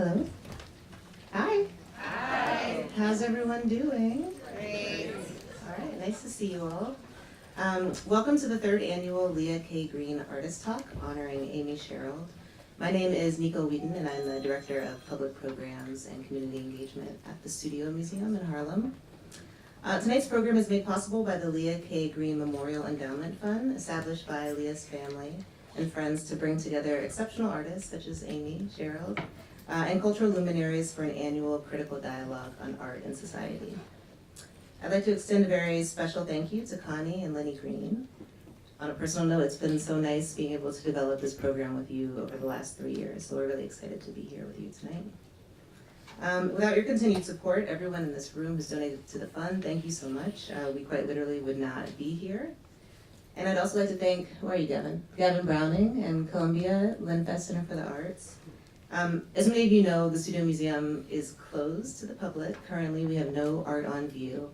Hello. Hi. Hi. How's everyone doing? Great. All right, nice to see you all. Welcome to the third annual Lea K. Green Artist Talk honoring Amy Sherald. My name is Nico Wheaton and I'm the Director of Public Programs and Community Engagement at the Studio Museum in Harlem. Tonight's program is made possible by the Lea K. Green Memorial Endowment Fund, established by Lea's family and friends to bring together exceptional artists such as Amy Sherald and cultural luminaries for an annual critical dialogue on art and society. I'd like to extend a very special thank you to Connie and Lenny Green. On a personal note, it's been so nice being able to develop this program with you over the last 3 years, so we're really excited to be here with you tonight. Without your continued support, everyone in this room who's donated to the fund, thank you so much. We quite literally would not be here. And I'd also like to thank, where are you, Gavin? Gavin Browning and Columbia Linfest Center for the Arts. As many of you know, the Studio Museum is closed to the public. Currently, we have no art on view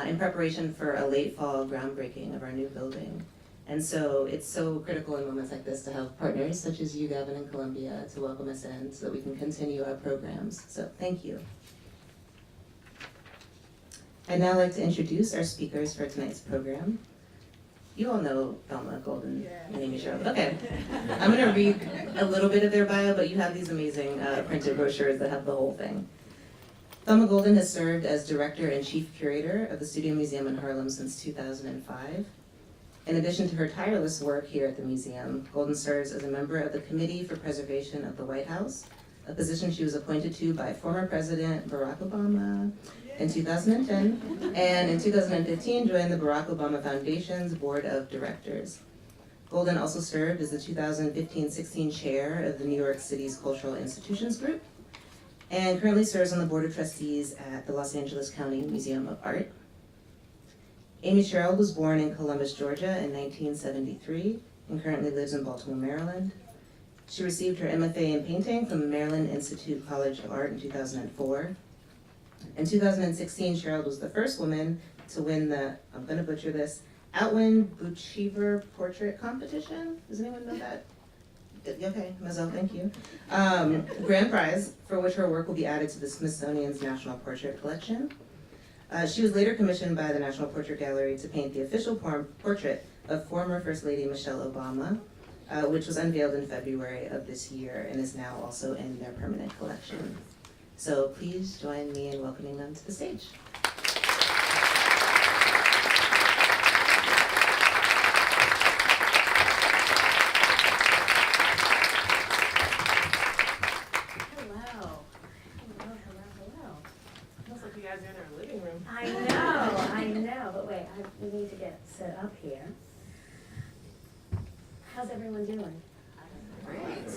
in preparation for a late fall groundbreaking of our new building. And so it's so critical in moments like this to have partners such as you, Gavin, and Columbia to welcome us in so that we can continue our programs. So thank you. I'd now like to introduce our speakers for tonight's program. You all know Thelma Golden and Amy Sherald. Okay, I'm gonna read a little bit of their bio, but you have these amazing printed brochures that have the whole thing. Thelma Golden has served as Director and Chief Curator of the Studio Museum in Harlem since 2005. In addition to her tireless work here at the museum, Golden serves as a member of the Committee for Preservation of the White House, a position she was appointed to by former President Barack Obama in 2010, and in 2015 joined the Barack Obama Foundation's Board of Directors. Golden also served as the 2015-16 chair of the New York City's Cultural Institutions Group, and currently serves on the Board of Trustees at the Los Angeles County Museum of Art. Amy Sherald was born in Columbus, Georgia in 1973, and currently lives in Baltimore, Maryland. She received her MFA in painting from the Maryland Institute College of Art in 2004. In 2016, Sherald was the first woman to win the, I'm gonna butcher this, Outwin Buchever Portrait Competition. Does anyone know that? Okay, Mazel, thank you. Grand prize, for which her work will be added to the Smithsonian's National Portrait Collection. She was later commissioned by the National Portrait Gallery to paint the official portrait of former First Lady Michelle Obama, which was unveiled in February of this year and is now also in their permanent collection. So please join me in welcoming them to the stage. I know, but wait, we need to get set up here. How's everyone doing? Great.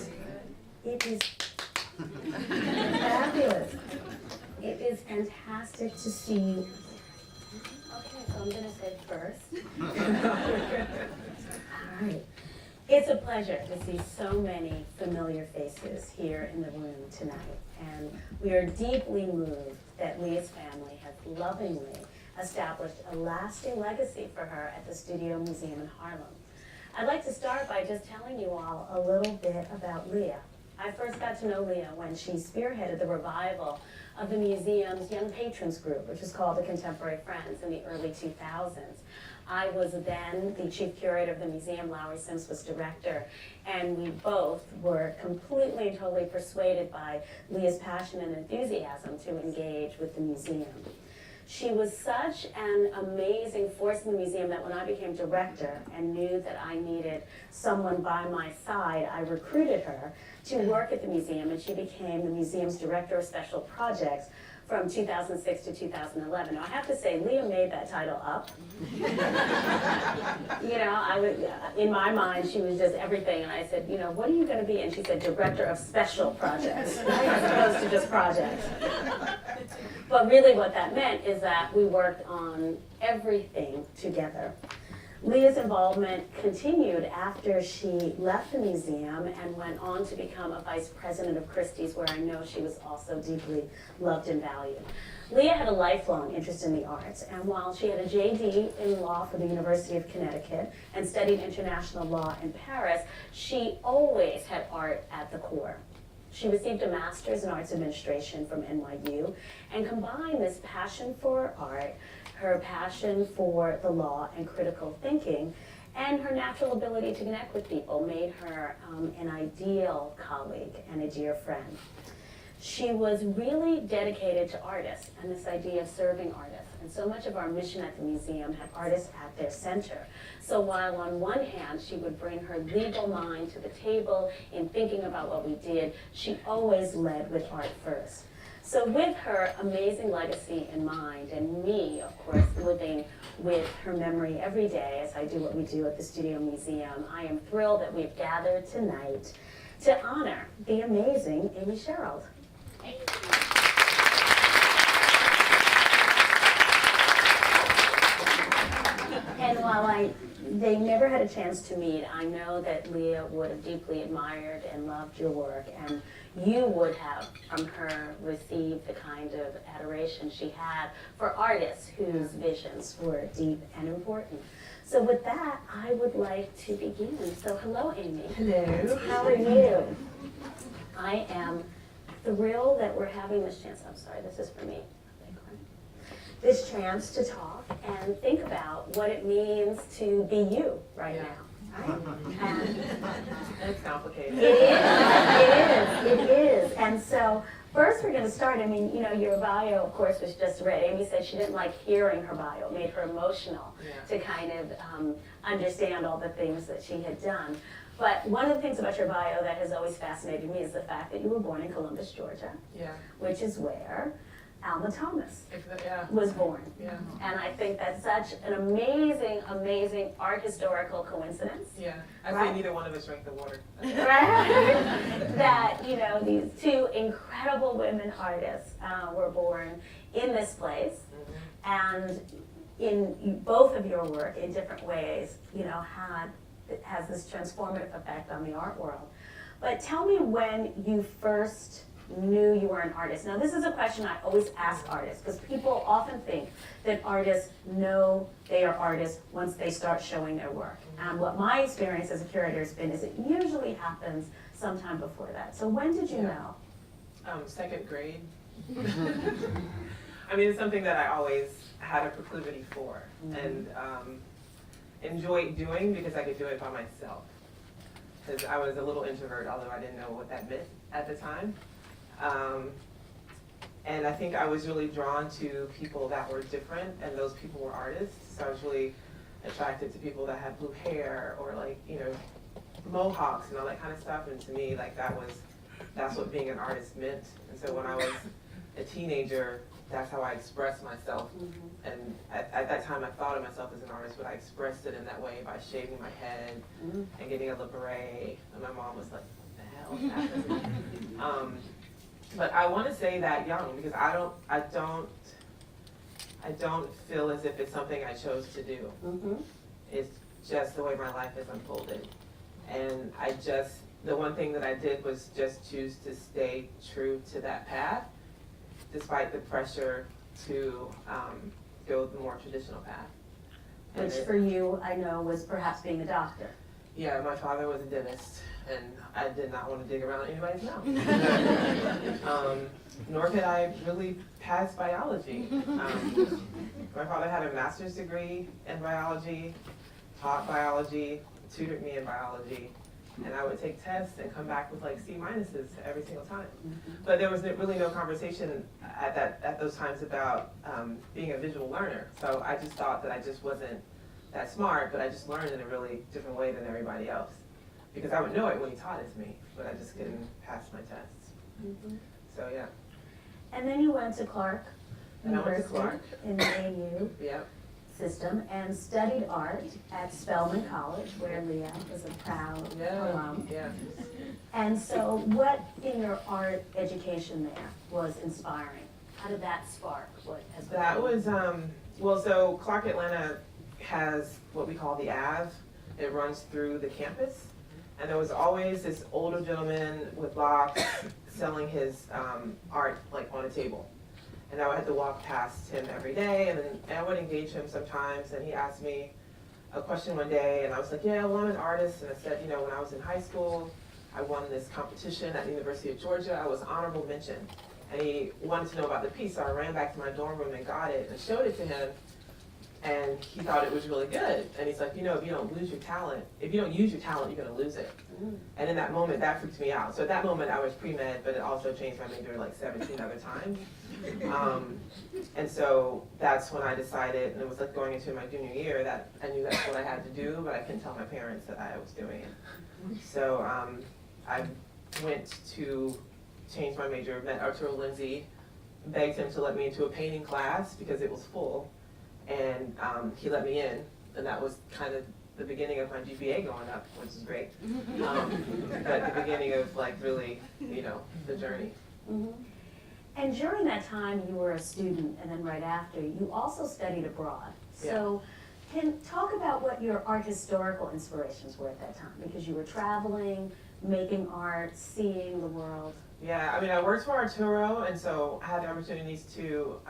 It is fabulous. It is fantastic to see. Okay, so I'm gonna say first. All right. It's a pleasure to see so many familiar faces here in the room tonight, and we are deeply moved that Lea's family has lovingly established a lasting legacy for her at the Studio Museum in Harlem. I'd like to start by just telling you all a little bit about Lea. I first got to know Lea when she spearheaded the revival of the museum's Young Patrons group, which is called the Contemporary Friends, in the early 2000s. I was then the chief curator of the museum, Lowry Sims was director, and we both were completely and totally persuaded by Lea's passion and enthusiasm to engage with the museum. She was such an amazing force in the museum that when I became director and knew that I needed someone by my side, I recruited her to work at the museum, and she became the museum's director of special projects from 2006 to 2011. Now, I have to say, Lea made that title up. You know, in my mind, she was just everything, and I said, you know, what are you going to be? And she said, director of special projects, as opposed to just projects. But really what that meant is that we worked on everything together. Lea's involvement continued after she left the museum and went on to become a vice president of Christie's, where I know she was also deeply loved and valued. Lea had a lifelong interest in the arts, and while she had a JD in law for the University of Connecticut and studied international law in Paris, she always had art at the core. She received a master's in arts administration from NYU and combined this passion for art, her passion for the law and critical thinking, and her natural ability to connect with people made her an ideal colleague and a dear friend. She was really dedicated to artists and this idea of serving artists. And so much of our mission at the museum had artists at their center. So while on one hand she would bring her legal mind to the table in thinking about what we did, she always led with art first. So with her amazing legacy in mind, and me, of course, living with her memory every day as I do what we do at the Studio Museum, I am thrilled that we've gathered tonight to honor the amazing Amy Sherald. And while they never had a chance to meet, I know that Lea would have deeply admired and loved your work, and you would have, from her, received the kind of adoration she had for artists whose visions were deep and important. So with that, I would like to begin. So hello, Amy. Hello. How are you? I am thrilled that we're having this chance. I'm sorry, this is for me. This chance to talk and think about what it means to be you right now. And It's complicated. it is. And so first we're going to start, I mean, you know, your bio, of course, was just read. Amy said she didn't like hearing her bio. It made her emotional to kind of understand all the things that she had done. But one of the things about your bio that has always fascinated me is the fact that you were born in Columbus, Georgia, which is where Alma Thomas was born. And I think that's such an amazing, amazing art historical coincidence. I say neither one of us drank the water. Right? That, you know, these two incredible women artists were born in this place. And in both of your work, in different ways, you know, has this transformative effect on the art world. But tell me when you first knew you were an artist. Now, this is a question I always ask artists, because people often think that artists know they are artists once they start showing their work. And what my experience as a curator has been is it usually happens sometime before that. So when did you know? Second grade. I mean, it's something that I always had a proclivity for and enjoyed doing because I could do it by myself. Because I was a little introvert, although I didn't know what that meant at the time. And I think I was really drawn to people that were different, and those people were artists. So I was really attracted to people that had blue hair or, like, you know, mohawks and all that kind of stuff. And to me, like, that's what being an artist meant. And so when I was a teenager, that's how I expressed myself. And at that time, I thought of myself as an artist, but I expressed it in that way by shaving my head and getting a little beret. And my mom was like, "What the hell is happening?" But I want to say that young because I don't feel as if it's something I chose to do. It's just the way my life has unfolded, and the one thing that I did was just choose to stay true to that path, despite the pressure to go the more traditional path. Which for you, I know, was perhaps being a doctor. Yeah, my father was a dentist, and I did not want to dig around anybody's mouth. Nor could I really pass biology. My father had a master's degree in biology, taught biology, tutored me in biology, and I would take tests and come back with like C minuses every single time. But there was really no conversation at those times about being a visual learner. So I just thought that I just wasn't that smart, but I just learned in a really different way than everybody else. Because I would know it when he taught it to me, but I just couldn't pass my tests. So yeah. And then you went to Clark University in the AU system and studied art at Spelman College, where Lea was a proud alum. And so what in your art education there was inspiring? How did that spark what has been? That was, well, so Clark Atlanta has what we call the Ave. It runs through the campus. And there was always this older gentleman with locks selling his art like on a table. And I would have to walk past him every day, and then I would engage him sometimes, and he asked me a question one day, and I was like, yeah, well, I'm an artist, and I said, you know, when I was in high school, I won this competition at the University of Georgia. I was honorable mention. And he wanted to know about the piece, so I ran back to my dorm room and got it and showed it to him. And he thought it was really good. And he's like, you know, if you don't use your talent, you're gonna lose it. And in that moment, that freaked me out. So at that moment, I was pre-med, but it also changed my major like 17 other times. And so that's when I decided, and it was like going into my junior year, that I knew that's what I had to do, but I couldn't tell my parents that I was doing it. So I went to change my major, met Arturo Lindsay, begged him to let me into a painting class because it was full. And he let me in, and that was kind of the beginning of my GPA going up, which is great. But the beginning of like really, you know, the journey. Mm-hmm. And during that time, you were a student, and then right after, you also studied abroad. So, can talk about what your art historical inspirations were at that time, because you were traveling, making art, seeing the world. Yeah, I mean, I worked for Arturo, and so I had the opportunities to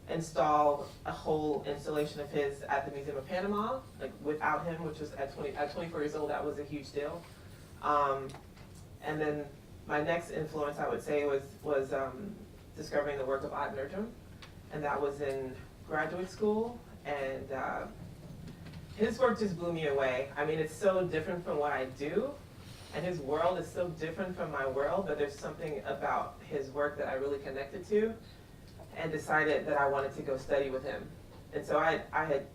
install a whole installation of his at the Museum of Panama, like without him, which was at 24 years old, that was a huge deal. And then my next influence, I would say, was discovering the work of Ad Nurjum, and that was in graduate school, and his work just blew me away. I mean, it's so different from what I do, and his world is so different from my world, but there's something about his work that I really connected to, and decided that I wanted to go study with him. And so I had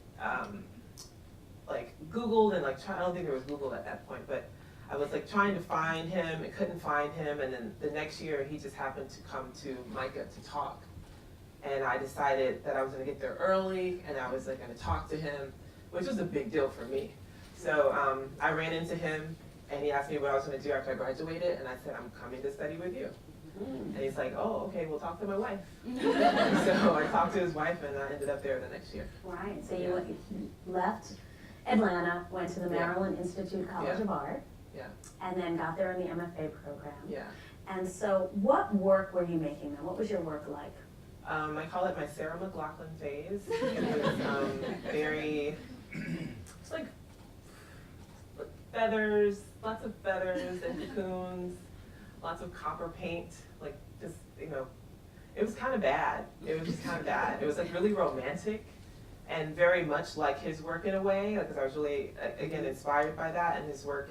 like Googled and like I don't think there was Google at that point, but I was like trying to find him and couldn't find him. And then the next year he just happened to come to MICA to talk. And I decided that I was gonna get there early and I was like gonna talk to him, which was a big deal for me. So I ran into him and he asked me what I was gonna do after I graduated, and I said, I'm coming to study with you. And he's like, oh, okay, we'll talk to my wife. So I talked to his wife, and I ended up there the next year. Right, so you left Atlanta, went to the Maryland Institute College of Art, and then got there in the MFA program. Yeah. And so what work were you making then? What was your work like? I call it my Sarah McLachlan phase. It was very, it's like feathers, lots of feathers and cocoons. Lots of copper paint, like just, you know, it was kind of bad. It was just kind of bad. It was like really romantic and very much like his work in a way, because I was really, again, inspired by that. And his work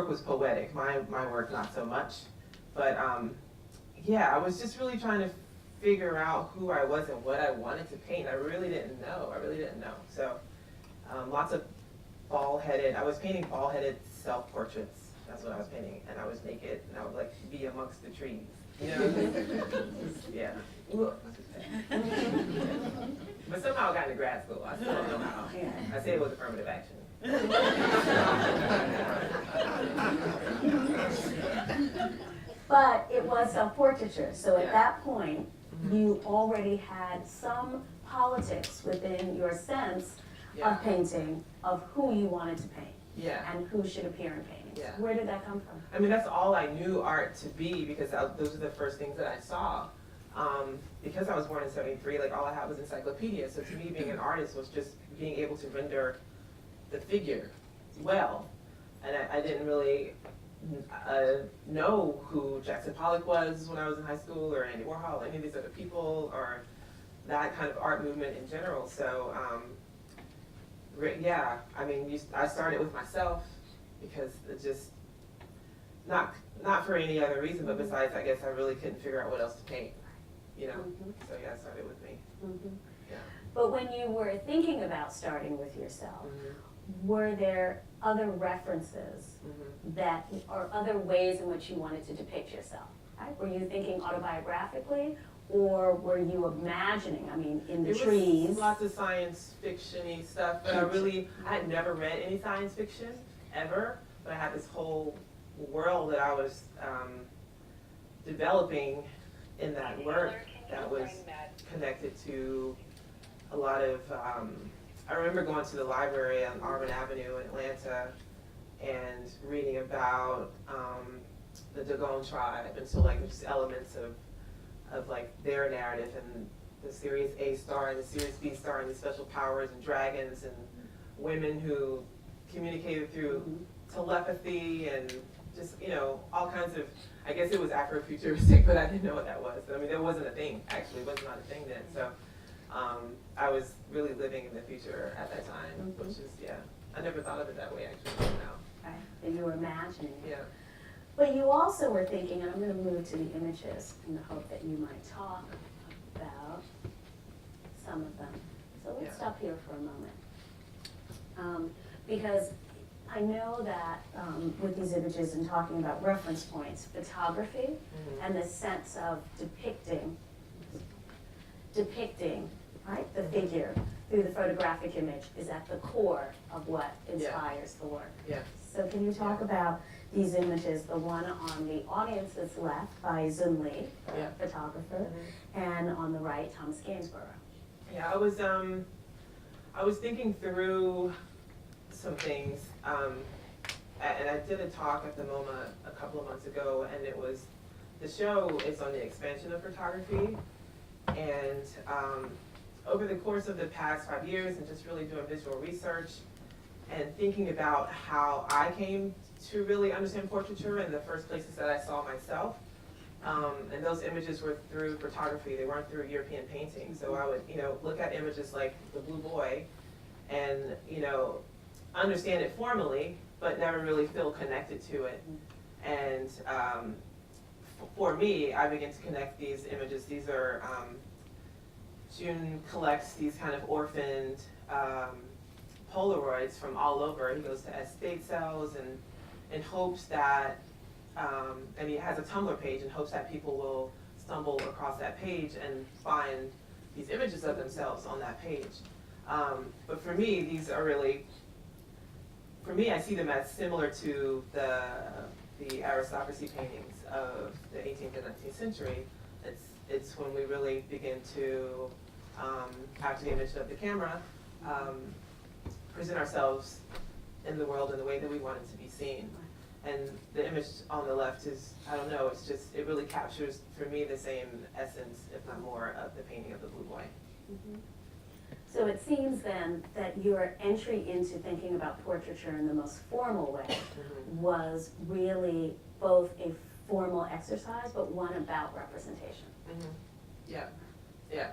was poetic. My work, not so much. But yeah, I was just really trying to figure out who I was and what I wanted to paint. I really didn't know. So lots of bald-headed, I was painting bald-headed self-portraits. That's what I was painting, and I was naked, and I would like be amongst the trees, you know? Yeah. But somehow I got into grad school. I still don't know how. I say it was affirmative action. But it was self-portraiture, so at that point, you already had some politics within your sense of painting, of who you wanted to paint. And who should appear in paintings. Where did that come from? I mean, that's all I knew art to be, because those are the first things that I saw. Because I was born in '73, like all I had was encyclopedia. So to me, being an artist was just being able to render the figure well. And I didn't really know who Jackson Pollock was when I was in high school, or Andy Warhol, or any of these other people, or that kind of art movement in general. So yeah, I mean, I started with myself because it just, not for any other reason, but besides, I guess I really couldn't figure out what else to paint, you know? So yeah, it started with me. Yeah. But when you were thinking about starting with yourself, were there other references that, or other ways in which you wanted to depict yourself? Right? Were you thinking autobiographically? Or were you imagining, I mean, in the trees? Was lots of science fiction-y stuff, but I had never read any science fiction, ever, but I had this whole world that I was developing in that work that was connected to a lot of, I remember going to the library on Auburn Avenue in Atlanta and reading about the Dogon tribe, and so like just elements of like their narrative, and the Series A star and the Series B star and the special powers and dragons and women who communicated through telepathy and just, all kinds of, I guess it was Afrofuturistic, but I didn't know what that was. I mean, there wasn't a thing, actually. It was not a thing then. So I was really living in the future at that time, which is, I never thought of it that way, actually, now. Right, and you were imagining. Yeah. But you also were thinking, and I'm going to move to the images in the hope that you might talk about some of them. So let's stop here for a moment. Because I know that with these images and talking about reference points, photography and the sense of depicting, right, the figure through the photographic image is at the core of what inspires the work. Yeah. So can you talk about these images, the one on the audience's left by Zun Lee, photographer, and on the right, Thomas Gainsborough. Yeah, I was thinking through some things, and I did a talk at the MoMA a couple of months ago, and it was, the show is on the expansion of photography, and over the course of the past 5 years and just really doing visual research and thinking about how I came to really understand portraiture and the first places that I saw myself. And those images were through photography, they weren't through European painting. So I would, look at images like The Blue Boy and, understand it formally, but never really feel connected to it. And for me, I began to connect these images. These are, June collects these kind of orphaned Polaroids from all over. He goes to estate sales and in hopes that, and he has a Tumblr page in hopes that people will stumble across that page and find these images of themselves on that page. But for me, these are really, I see them as similar to the aristocracy paintings of the 18th and 19th century. It's when we really begin to, after the image of the camera, present ourselves in the world in the way that we want it to be seen. And the image on the left is, I don't know, it really captures, for me, the same essence, if not more, of the painting of the Blue Boy. So it seems then that your entry into thinking about portraiture in the most formal way was really both a formal exercise, but one about representation. Yeah, yeah.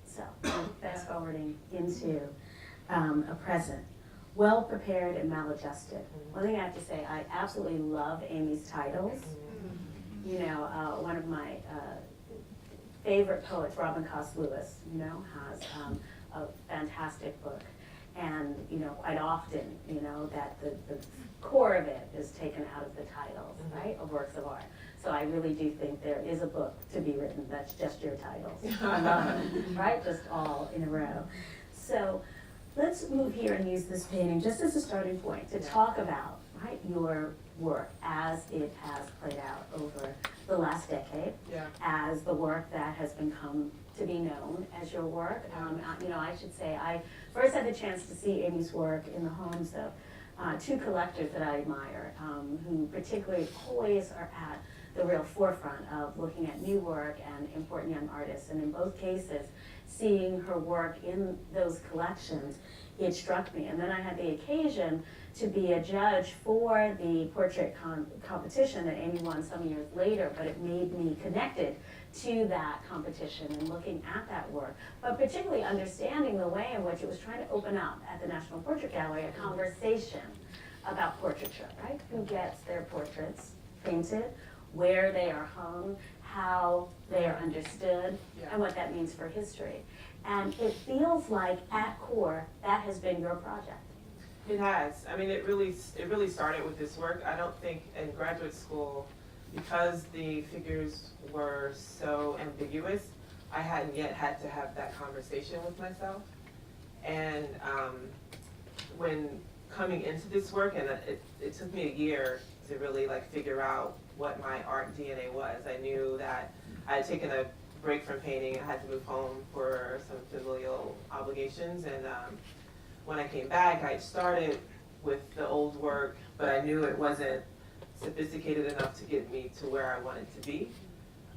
So, fast forwarding into a present, well prepared and maladjusted. One thing I have to say, I absolutely love Amy's titles. One of my favorite poets, Robin Cost Lewis, has a fantastic book. And, quite often, that the core of it is taken out of the titles, right, of works of art. So I really do think there is a book to be written that's just your titles. I love them, right, just all in a row. So let's move here and use this painting just as a starting point to talk about, right, your work as it has played out over the last decade, as the work that has become to be known as your work. I should say, I first had the chance to see Amy's work in the homes of two collectors that I admire, who particularly always are at the real forefront of looking at new work and important young artists. And in both cases, seeing her work in those collections, it struck me. And then I had the occasion to be a judge for the portrait competition that Amy won some years later, but it made me connected to that competition and looking at that work, but particularly understanding the way in which it was trying to open up at the National Portrait Gallery a conversation about portraiture, right? Who gets their portraits painted, where they are hung, how they are understood, and what that means for history. And it feels like, at core, that has been your project. It has. I mean, it really started with this work. I don't think in graduate school, because the figures were so ambiguous, I hadn't yet had to have that conversation with myself. And when coming into this work, and it took me a year to really figure out what my art DNA was. I knew that I had taken a break from painting. I had to move home for some familial obligations, and when I came back, I started with the old work, but I knew it wasn't sophisticated enough to get me to where I wanted to be.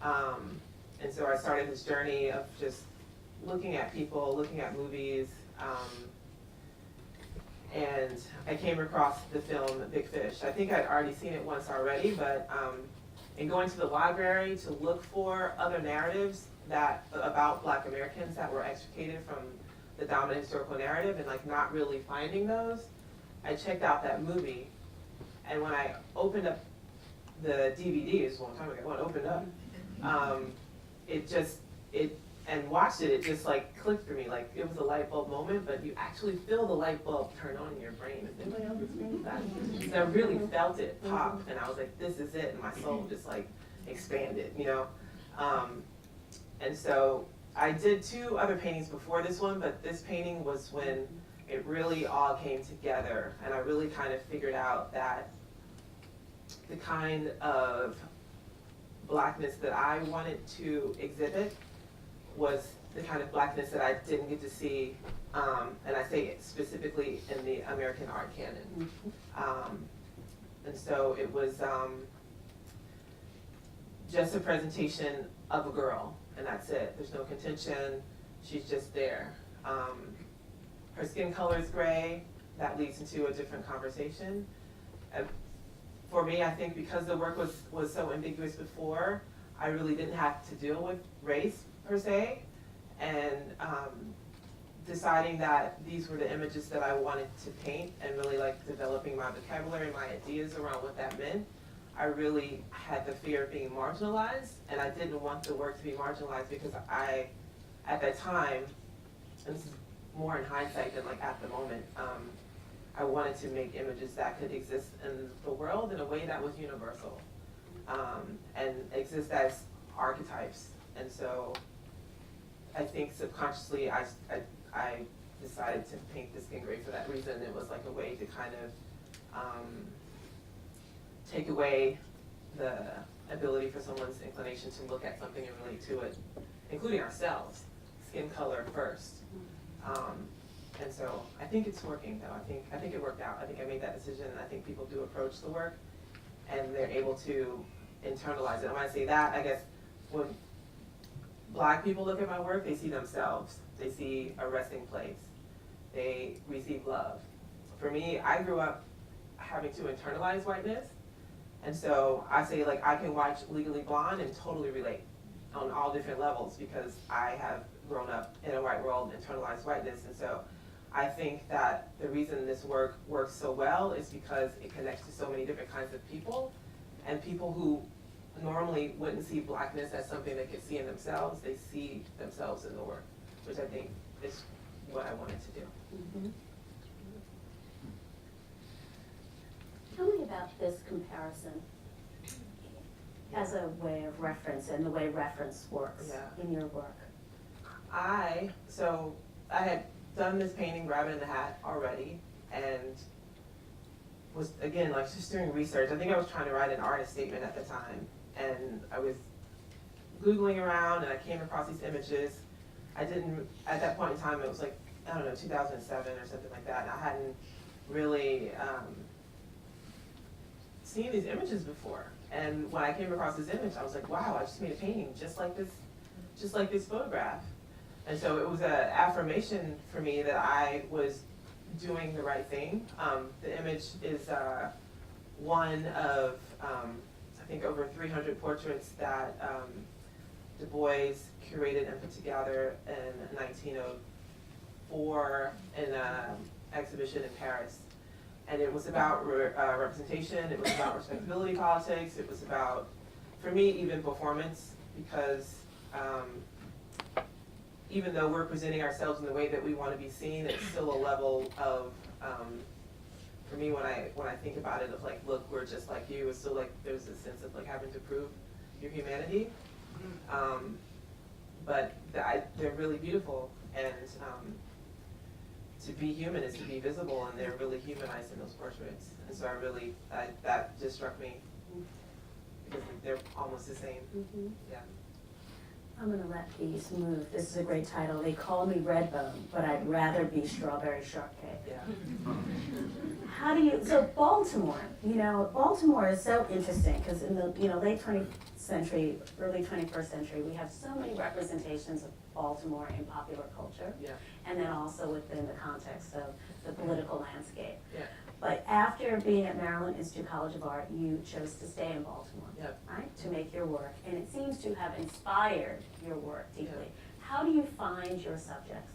And so I started this journey of just looking at people, looking at movies, and I came across the film Big Fish. I think I'd already seen it once already, but in going to the library to look for other narratives that about Black Americans that were extricated from the dominant historical narrative and like not really finding those, I checked out that movie, and when I opened up the DVD, it was a long time ago, when I opened up, and watched it, it just like clicked for me, like it was a light bulb moment, but you actually feel the light bulb turn on in your brain. Has anybody else experienced that? So I really felt it pop, and I was like, this is it, and my soul just like expanded, you know? And so I did 2 other paintings before this one, but this painting was when it really all came together, and I really kind of figured out that the kind of Blackness that I wanted to exhibit was the kind of Blackness that I didn't get to see, and I say it specifically in the American art canon. And so it was just a presentation of a girl, and that's it. There's no contention, she's just there. Her skin color is gray, that leads into a different conversation. For me, I think because the work was so ambiguous before, I really didn't have to deal with race per se, and deciding that these were the images that I wanted to paint and really like developing my vocabulary, my ideas around what that meant, I really had the fear of being marginalized, and I didn't want the work to be marginalized because I, at that time, and this is more in hindsight than like at the moment, I wanted to make images that could exist in the world in a way that was universal, and exist as archetypes. And so I think subconsciously I decided to paint the skin gray for that reason. It was like a way to kind of take away the ability for someone's inclination to look at something and relate to it, including ourselves, skin color first. And so I think it's working though. I think it worked out. I think I made that decision, and I think people do approach the work and they're able to internalize it. And when I say that, I guess when Black people look at my work, they see themselves. They see a resting place. They receive love. For me, I grew up having to internalize whiteness, and so I say like I can watch Legally Blonde and totally relate on all different levels because I have grown up in a white world, internalized whiteness, and so I think that the reason this work works so well is because it connects to so many different kinds of people, and people who normally wouldn't see Blackness as something they could see in themselves, they see themselves in the work, which I think is what I wanted to do. Mm-hmm. Tell me about this comparison as a way of reference and the way reference works in your work. So I had done this painting, Rabbit in the Hat, already, and was, again, like just doing research. I think I was trying to write an artist statement at the time, and I was Googling around, and I came across these images. I didn't, at that point in time, it was like, I don't know, 2007 or something like that, and I hadn't really seen these images before. And when I came across this image, I was like, wow, I just made a painting just like this photograph. And so it was an affirmation for me that I was doing the right thing. The image is one of, I think, over 300 portraits that Du Bois curated and put together in 1904 in an exhibition in Paris. And it was about representation, it was about respectability politics, it was about, for me, even performance, because even though we're presenting ourselves in the way that we want to be seen, it's still a level of, for me, when I think about it, of like, look, we're just like you, it's still like, there's a sense of like having to prove your humanity. But they're really beautiful, and to be human is to be visible, and they're really humanized in those portraits. And so that just struck me, because they're almost the same. Mm-hmm. Yeah. I'm gonna let these move. This is a great title. They call me Redbone, but I'd rather be strawberry shortcake. Yeah. How do you, so Baltimore, Baltimore is so interesting because in the, late 20th century, early 21st century, we have so many representations of Baltimore in popular culture. Yeah. And then also within the context of the political landscape. Yeah. But after being at Maryland Institute College of Art, you chose to stay in Baltimore, Yep. right, to make your work. And it seems to have inspired your work deeply. How do you find your subjects?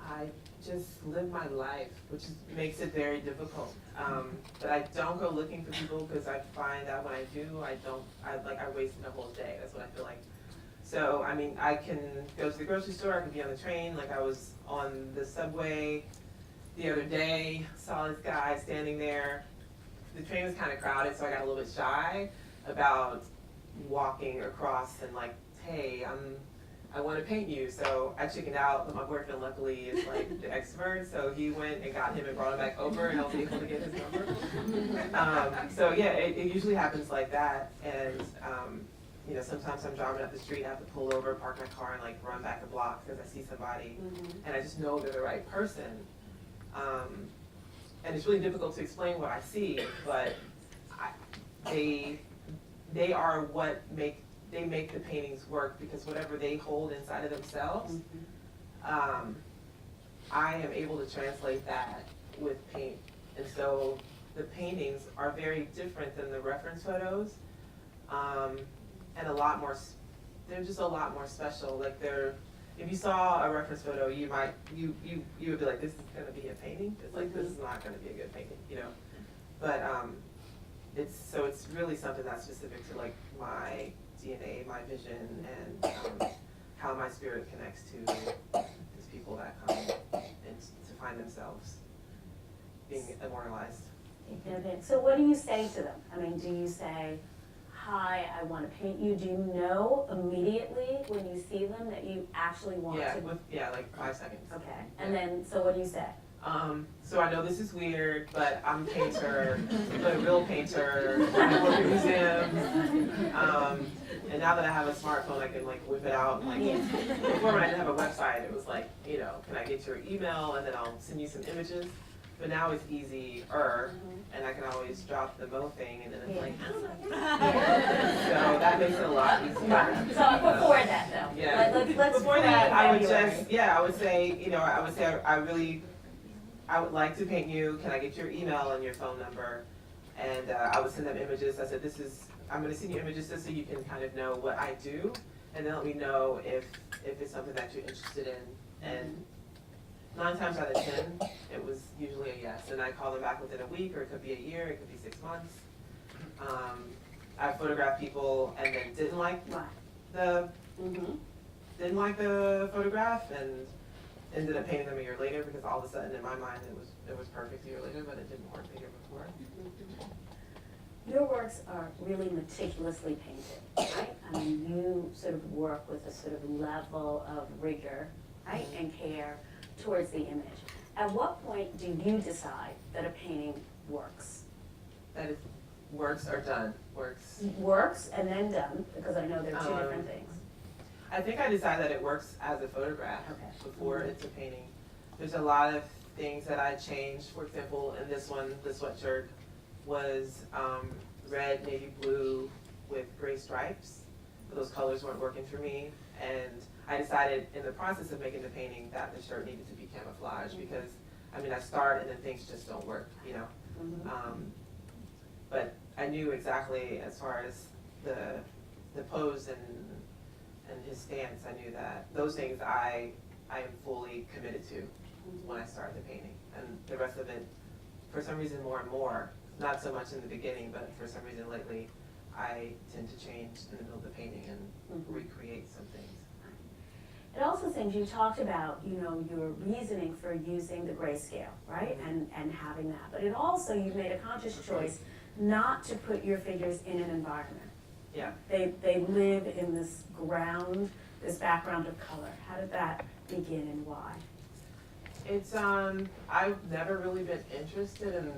I just live my life, which makes it very difficult. But I don't go looking for people because I find that when I do, I wasted a whole day. That's what I feel like. So, I mean, I can go to the grocery store, I can be on the train, like I was on the subway the other day, saw this guy standing there. The train was kind of crowded, so I got a little bit shy about walking across and like, hey, I want to paint you. So I chickened out, but my boyfriend luckily is like the expert, so he went and got him and brought him back over, and I was able to get his number. So yeah, it usually happens like that, and sometimes I'm driving up the street, I have to pull over, park my car, and like run back a block because I see somebody, and I just know they're the right person. And it's really difficult to explain what I see, but they are what make the paintings work, because whatever they hold inside of themselves, I am able to translate that with paint. And so the paintings are very different than the reference photos, and they're just a lot more special. Like if you saw a reference photo, you would be like, this is gonna be a painting. It's like, this is not gonna be a good painting, But it's really something that's specific to like my DNA, my vision, and how my spirit connects to these people that come and to find themselves being immortalized. So what do you say to them? I mean, do you say, hi, I want to paint you? Do you know immediately when you see them that you actually want to? Like 5 seconds. Okay, and then, so what do you say? So I know this is weird, but I'm a painter, a real painter. I work in museums. And now that I have a smartphone, I can like whip it out. Like before, when I didn't have a website, it was like, can I get your email and then I'll send you some images. But now it's easier, and I can always drop the Mo thing, and then it's like, so that makes it a lot easier. So before that, though, yeah. let's before that, I would say, I would like to paint you. Can I get your email and your phone number? And I would send them images. I said, I'm going to send you images just so you can kind of know what I do, and then let me know if it's something that you're interested in. And 9 times out of 10, it was usually a yes. And I call them back within a week, or it could be a year, it could be 6 months. I photographed people and then didn't like the photograph, and ended up painting them a year later, because all of a sudden in my mind it was perfect a year later, but it didn't work the year before. Your works are really meticulously painted, right? I mean, you sort of work with a sort of level of rigor, right, and care towards the image. At what point do you decide that a painting works? That is, works are done. Works. Works and then done, because I know they're two different things. I think I decided that it works as a photograph before it's a painting. There's a lot of things that I changed. For example, in this one, the sweatshirt was red, navy blue with gray stripes. Those colors weren't working for me, and I decided in the process of making the painting that the shirt needed to be camouflage, because I start and then things just don't work, but I knew exactly, as far as the pose and his stance, I knew that those things I am fully committed to when I started the painting, and the rest of it, for some reason, more and more, not so much in the beginning, but for some reason lately, I tend to change in the middle of the painting and recreate some things. It also seems you talked about, your reasoning for using the grayscale, right? And having that. But it also, you made a conscious choice not to put your figures in an environment. Yeah. They live in this background of color. How did that begin and why? It's, I've never really been interested in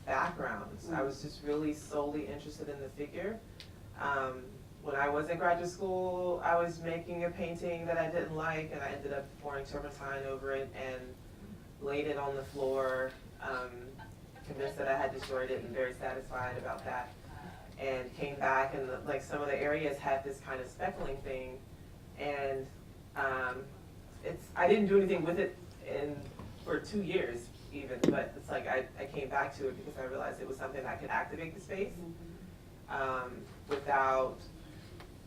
backgrounds. I was just really solely interested in the figure. when I was in graduate school, I was making a painting that I didn't like, and I ended up pouring turpentine over it and laid it on the floor, convinced that I had destroyed it and very satisfied about that. And came back, and like some of the areas had this kind of speckling thing, and I didn't do anything with it for 2 years even, but it's like I came back to it because I realized it was something that could activate the space without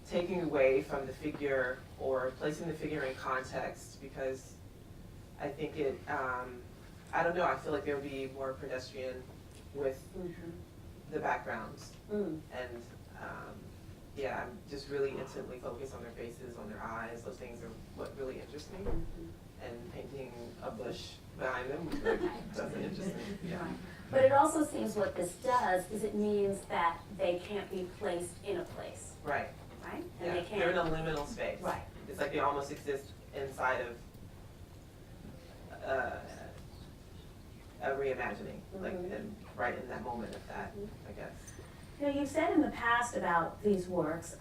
taking away from the figure or placing the figure in context, because I think it, I don't know, I feel like there would be more pedestrian with the backgrounds. And yeah, I'm just really intently focused on their faces, on their eyes. Those things are what really interests me. And painting a bush behind them doesn't interest me. Yeah. But it also seems what this does is it means that they can't be placed in a place, Right. right? And Yeah. they can't. They're in a liminal space. Right. It's like they almost exist inside of a reimagining, like right in that moment of that, I guess. You know, you've said in the past about these works,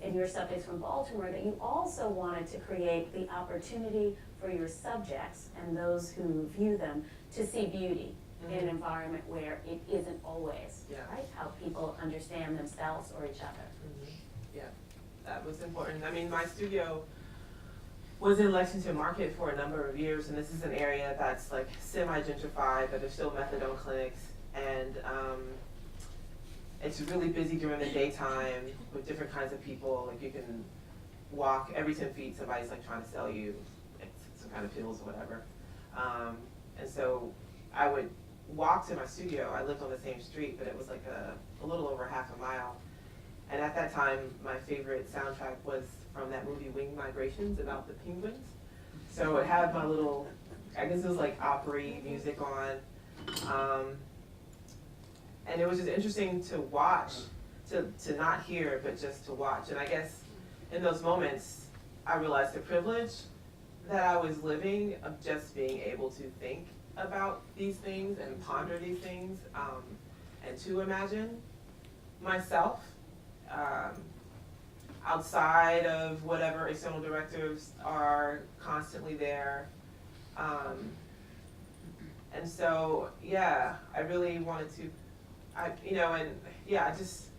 and your subjects from Baltimore, that you also wanted to create the opportunity for your subjects and those who view them to see beauty in an environment where it isn't always, right? How people understand themselves or each other. Yeah, that was important. I mean, my studio was in Lexington Market for a number of years, and this is an area that's like semi-gentrified, but there's still methadone clinics, and it's really busy during the daytime with different kinds of people. Like you can walk every 10 feet, somebody's like trying to sell you some kind of pills or whatever. And so I would walk to my studio. I lived on the same street, but it was like a little over half a mile. And at that time, my favorite soundtrack was from that movie Winged Migrations about the penguins. So it had my little, I guess it was like opera music on. And it was just interesting to watch, to not hear, but just to watch. And I guess in those moments, I realized the privilege that I was living of just being able to think about these things and ponder these things, and to imagine myself outside of whatever external directives are constantly there. And so, yeah, I really wanted to,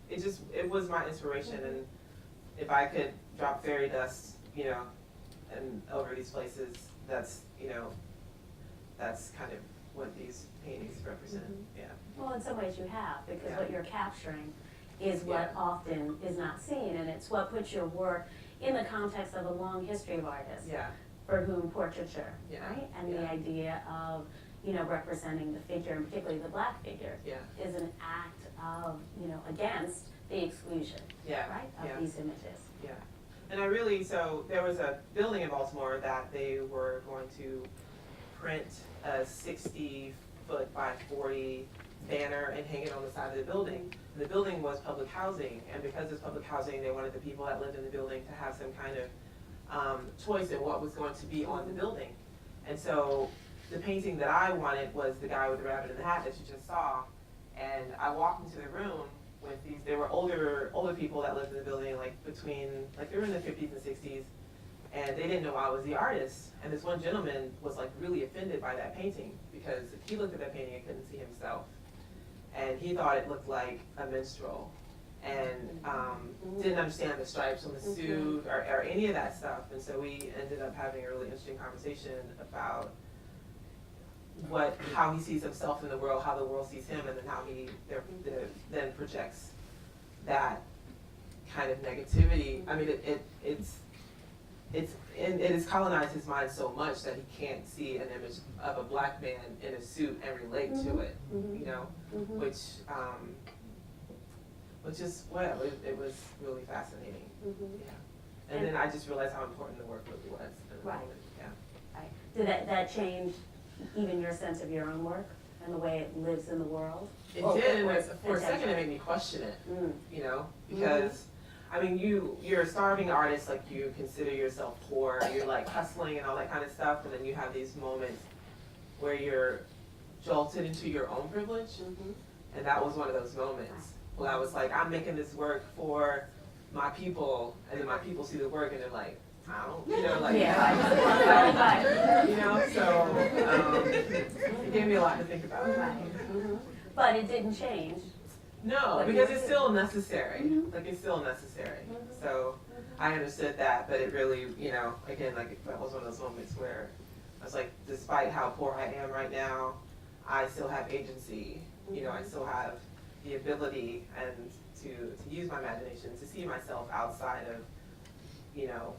it was my inspiration. And if I could drop fairy dust, and over these places, that's kind of what these paintings represent. Yeah. Well, in some ways you have, because what you're capturing is what often is not seen, and it's what puts your work in the context of a long history of artists for whom portraiture, right? And the idea of, representing the figure, and particularly the Black figure, is an act of, against the exclusion, right, of these images. Yeah. And so there was a building in Baltimore that they were going to print a 60-foot by 40 banner and hang it on the side of the building. And the building was public housing, and because it's public housing, they wanted the people that lived in the building to have some kind of choice in what was going to be on the building. And so the painting that I wanted was the guy with the rabbit in the hat that you just saw. And I walked into the room with there were older people that lived in the building, they were in the 50s and 60s, and they didn't know I was the artist. And this one gentleman was really offended by that painting because he looked at that painting and couldn't see himself. And he thought it looked like a minstrel, and didn't understand the stripes on the suit or any of that stuff. And so we ended up having a really interesting conversation about how he sees himself in the world, how the world sees him, and then how he then projects that kind of negativity. I mean, it has colonized his mind so much that he can't see an image of a Black man in a suit and relate to it, which is, it was really fascinating. Yeah. And then I just realized how important the work really was. Right. Yeah. Right. Did that change even your sense of your own work and the way it lives in the world? It did, and for a second it made me question it, because I mean, you're a starving artist, you consider yourself poor, you're hustling and all that kind of stuff, and then you have these moments where you're jolted into your own privilege, and that was one of those moments where I was I'm making this work for my people, and then my people see the work and they're like, I don't, you know, like, Yeah. you know, so it gave me a lot to think about. Right. But it didn't change. No, because it's still necessary. Like, it's still necessary. So I understood that, but it really, you know, again, like, that was one of those moments where I was like, despite how poor I am right now, I still have agency. You know, I still have the ability and to use my imagination, to see myself outside of, you know,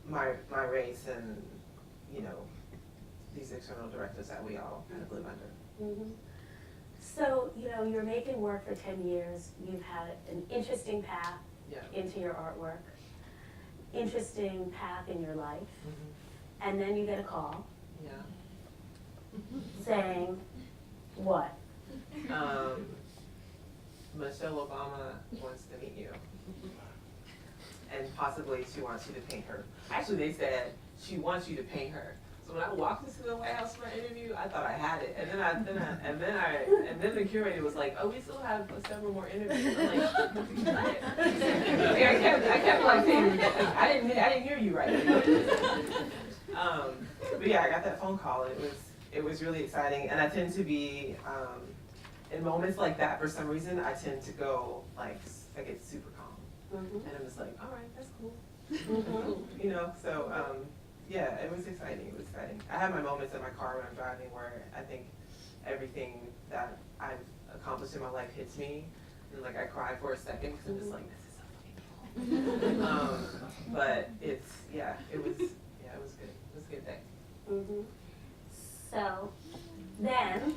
my race and, you know, these external directives that we all kind of live under. So, you know, you're making work for 10 years. You've had an interesting path into your artwork, interesting path in your life, and then you get a call saying, what? Michelle Obama wants to meet you. And possibly she wants you to paint her. Actually, they said she wants you to paint her. So when I walked into the White House for an interview, I thought I had it. And then the curator was like, oh, we still have several more interviews. I'm like, what? I kept like saying, I didn't hear you right. But yeah, I got that phone call. It was really exciting. And I tend to be, in moments like that, for some reason, I tend to go, like, I get super calm. And I'm just like, all right, that's cool. You know, so, yeah, it was exciting. It was exciting. I have my moments in my car when I'm driving where I think everything that I've accomplished in my life hits me. And, like, I cry for a second because I'm just like, this is so fucking cool. But it was good. It was a good day. So then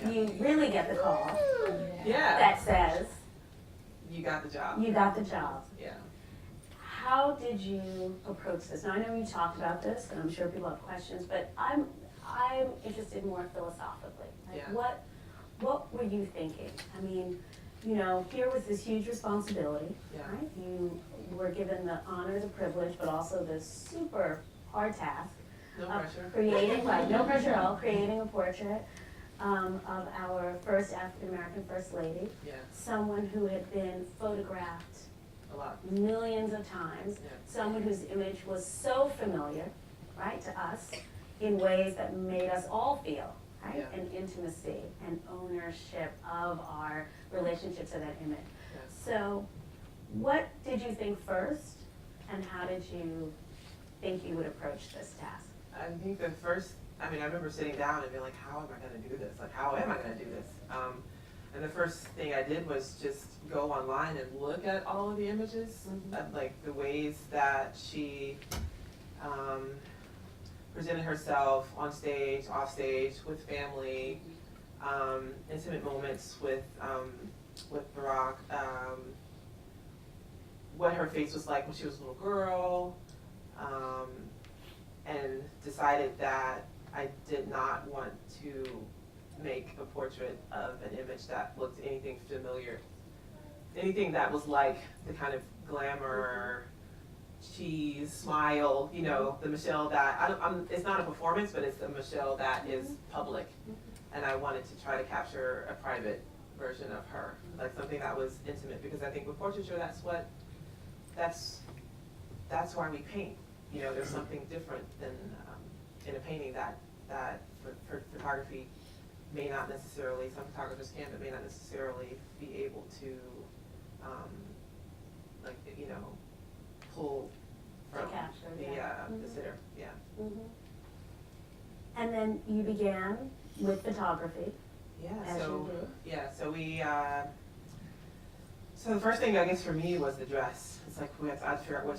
you really get the call that says, you got the job. you got the job. Yeah. How did you approach this? Now, I know you talked about this, and I'm sure people have questions, but I'm interested more philosophically. Like, what were you thinking? I mean, you know, here was this huge responsibility, right? You were given the honor, the privilege, but also this super hard task of creating, no pressure at all, creating a portrait of our first African-American First Lady, someone who had been photographed a lot, millions of times, someone whose image was so familiar, right, to us in ways that made us all feel, right, an intimacy and ownership of our relationship to that image. So what did you think first, and how did you think you would approach this task? I think the first, I remember sitting down and being like, how am I going to do this? Like, how am I going to do this? And the first thing I did was just go online and look at all of the images, of, like, the ways that she presented herself on stage, off stage, with family, intimate moments with Barack, what her face was like when she was a little girl, and decided that I did not want to make a portrait of an image that looked anything familiar, anything that was like the kind of glamour, cheese, smile, you know, the Michelle that, it's not a performance, but it's the Michelle that is public. And I wanted to try to capture a private version of her, like something that was intimate, because I think with portraiture, that's why we paint. You know, there's something different than in a painting that for photography may not necessarily, some photographers can, but may not necessarily be able to, like, you know, pull from the sitter. And then you began with photography. So the first thing, I guess, for me was the dress. It's like I had to figure out what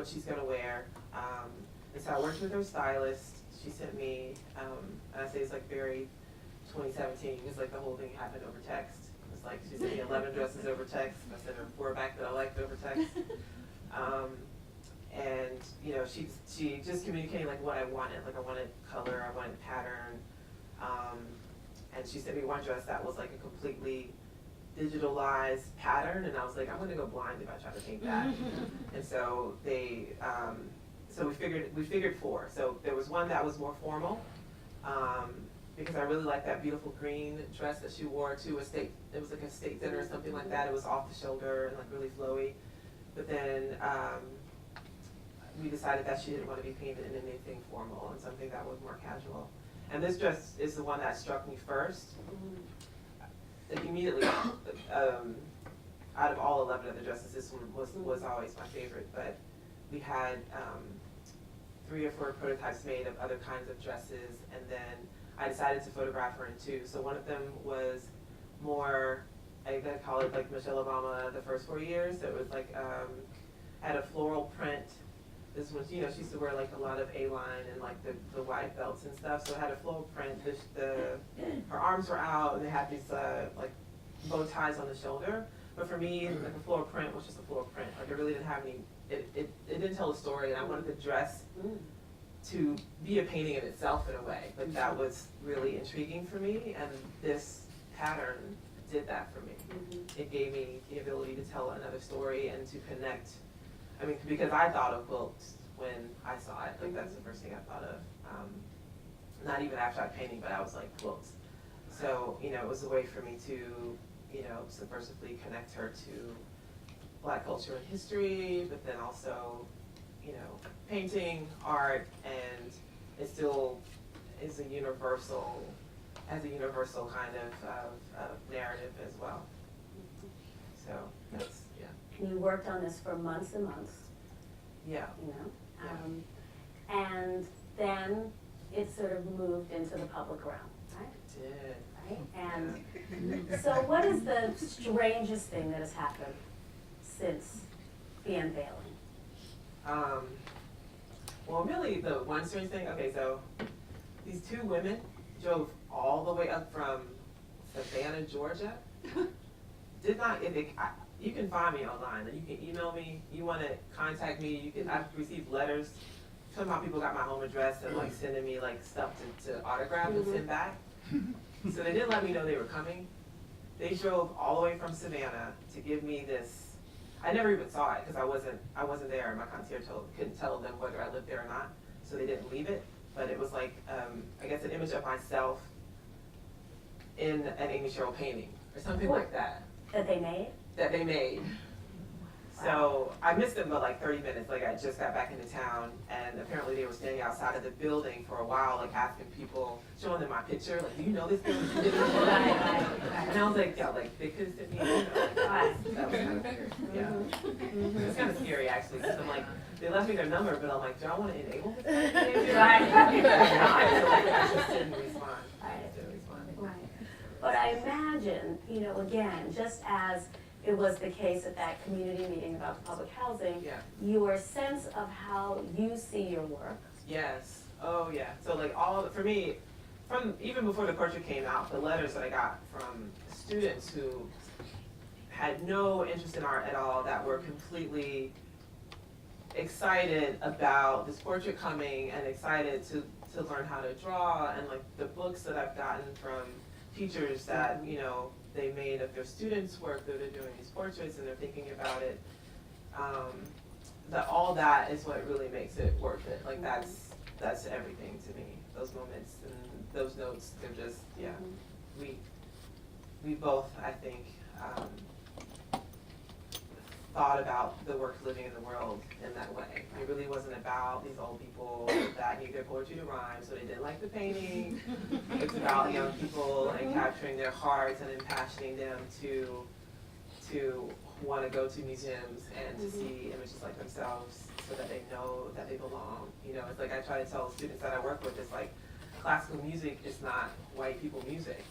she's gonna wear. And so I worked with her stylist. She sent me, and I say it's like very 2017, because like the whole thing happened over text. It's like she sent me 11 dresses over text. I sent her 4 back that I liked over text. And you know, she just communicated like what I wanted. Like I wanted color, I wanted pattern. And she sent me one dress that was like a completely digitalized pattern, and I was like, I'm gonna go blind if I try to paint that. And so so we figured 4. So there was one that was more formal, because I really liked that beautiful green dress that she wore to a state. It was like a state dinner or something like that. It was off the shoulder and like really flowy. But then we decided that she didn't want to be painted in anything formal and something that was more casual. And this dress is the one that struck me first. Immediately, out of all 11 of the dresses, this one was always my favorite. But we had 3 or 4 prototypes made of other kinds of dresses, and then I decided to photograph her in 2. So one of them was more, I call it like Michelle Obama the first 4 years. So it was like, had a floral print. This was, you know, she used to wear like a lot of A-line and like the wide belts and stuff. So it had a floral print. Her arms were out, and they had these like bow ties on the shoulder. But for me, like a floral print was just a floral print. Like it really didn't have any, it didn't tell a story, and I wanted the dress to be a painting in itself in a way. But that was really intriguing for me, and this pattern did that for me. It gave me the ability to tell another story and to connect. I mean, because I thought of quilts when I saw it. Like that's the first thing I thought of. Not even abstract painting, but I was like quilts. So, you know, it was a way for me to, you know, subversively connect her to Black culture and history, but then also, you know, painting, art, and it still is a universal, has a universal kind of narrative as well. So that's, yeah. And you worked on this for months and months, Yeah. you know? And then it sort of moved into the public realm, right? It did. Right? And so what is the strangest thing that has happened since the unveiling? Well, really, the one strange thing, okay, so these 2 women drove all the way up from Savannah, Georgia. Did not, you can find me online, and you can email me, you want to contact me, I've received letters. Somehow people got my home address and like sending me like stuff to autograph and send back. So they didn't let me know they were coming. They drove all the way from Savannah to give me this. I never even saw it because I wasn't there, and my concierge couldn't tell them whether I lived there or not, so they didn't leave it. But it was like, I guess an image of myself in an Amy Sherald painting or something like that. That they made? That they made. So I missed them by like 30 minutes. Like I just got back into town, and apparently they were standing outside of the building for a while, like asking people, showing them my picture, like, do you know this building? Right. And I was like, yeah, like they could have sent me, you know, that was kind of weird. Yeah. It's kind of scary actually, because I'm like, they left me their number, but I'm like, do I want to enable this? Right. I just didn't respond. Right. But I imagine, you know, again, just as it was the case at that community meeting about the public housing, Yeah. your sense of how you see your work. Yes. Oh yeah. So like for me, from even before the portrait came out, the letters that I got from students who had no interest in art at all, that were completely excited about this portrait coming and excited to learn how to draw, and like the books that I've gotten from teachers that, you know, they made of their students' work, that they're doing these portraits and they're thinking about it. That all that is what really makes it worth it. Like that's everything to me. Those moments and those notes, they're just, yeah. We both, I think, thought about the work living in the world in that way. It really wasn't about these old people that need their poetry to rhyme, so they didn't like the painting. It's about young people and capturing their hearts and impassioning them to want to go to museums and to see images like themselves, so that they know that they belong. You know, it's like I try to tell students that I work with, it's like classical music is not white people music.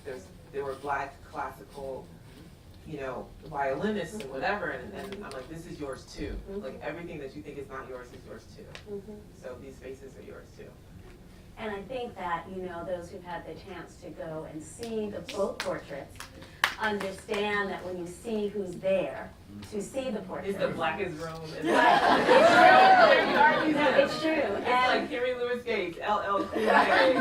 There were Black classical, you know, violinists and whatever, and I'm like, this is yours too. Like everything that you think is not yours is yours too. So these spaces are yours too. And I think that, you know, those who've had the chance to go and see the both portraits understand that when you see who's there to see the portrait. It's the blackest room in the Right. It's true. It's And like Huey Lewis Gates, LL Cool J,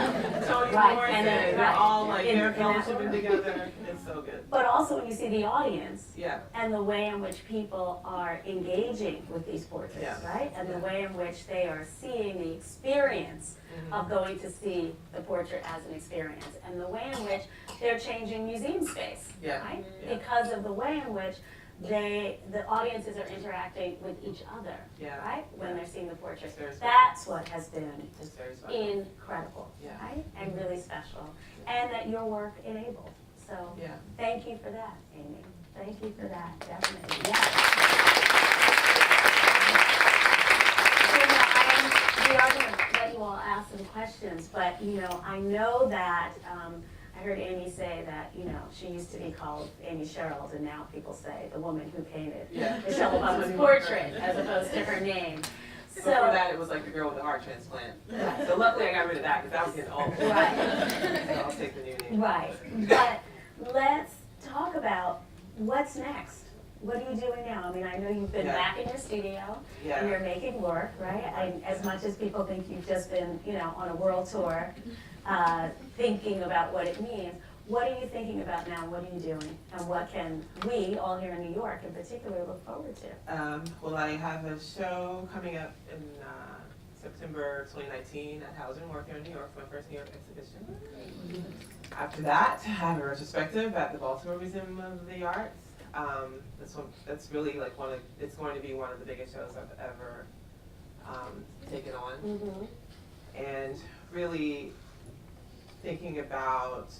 Toni Right, Morrison, and then- they're right. all like, In- they're in that fellowshipping order. together. It's so good. but also when you see the audience Yeah. and the way in which people are engaging with these portraits, Yeah. right? And the Yeah. way in which they are seeing the experience of going to see the portrait as an experience, and the way in which they're changing museum space, Yeah. right? Yeah. Because of the way in which the audiences are interacting with each other, Yeah. right? When Yeah. they're seeing the portrait. It's very special. That's what has been It's very special. incredible, Yeah. right? And really special. And that your work enabled. So Yeah. thank you for that, Amy. Thank you for that, definitely. Yes. So now we are going to let you all ask some questions, but I know that I heard Amy say that she used to be called Amy Sherald, and now people say the woman who painted Michelle Obama's portrait as opposed to her name. Before that, it was like the girl with the heart transplant. Right. So luckily, I got rid of that because that was getting old. Right. So I'll take the new name. Right, but let's talk about what's next. What are you doing now? I mean, I know you've been back in your studio and you're making work, right? As much as people think you've just been, on a world tour, thinking about what it means. What are you thinking about now? What are you doing? And what can we, all here in New York in particular, look forward to? Well, I have a show coming up in September 2019 at Hauser & Wirth here in New York for my first New York exhibition. After that, I have a retrospective at the Baltimore Museum of the Arts. That's really like it's going to be one of the biggest shows I've ever taken on. Mm-hmm. And really thinking about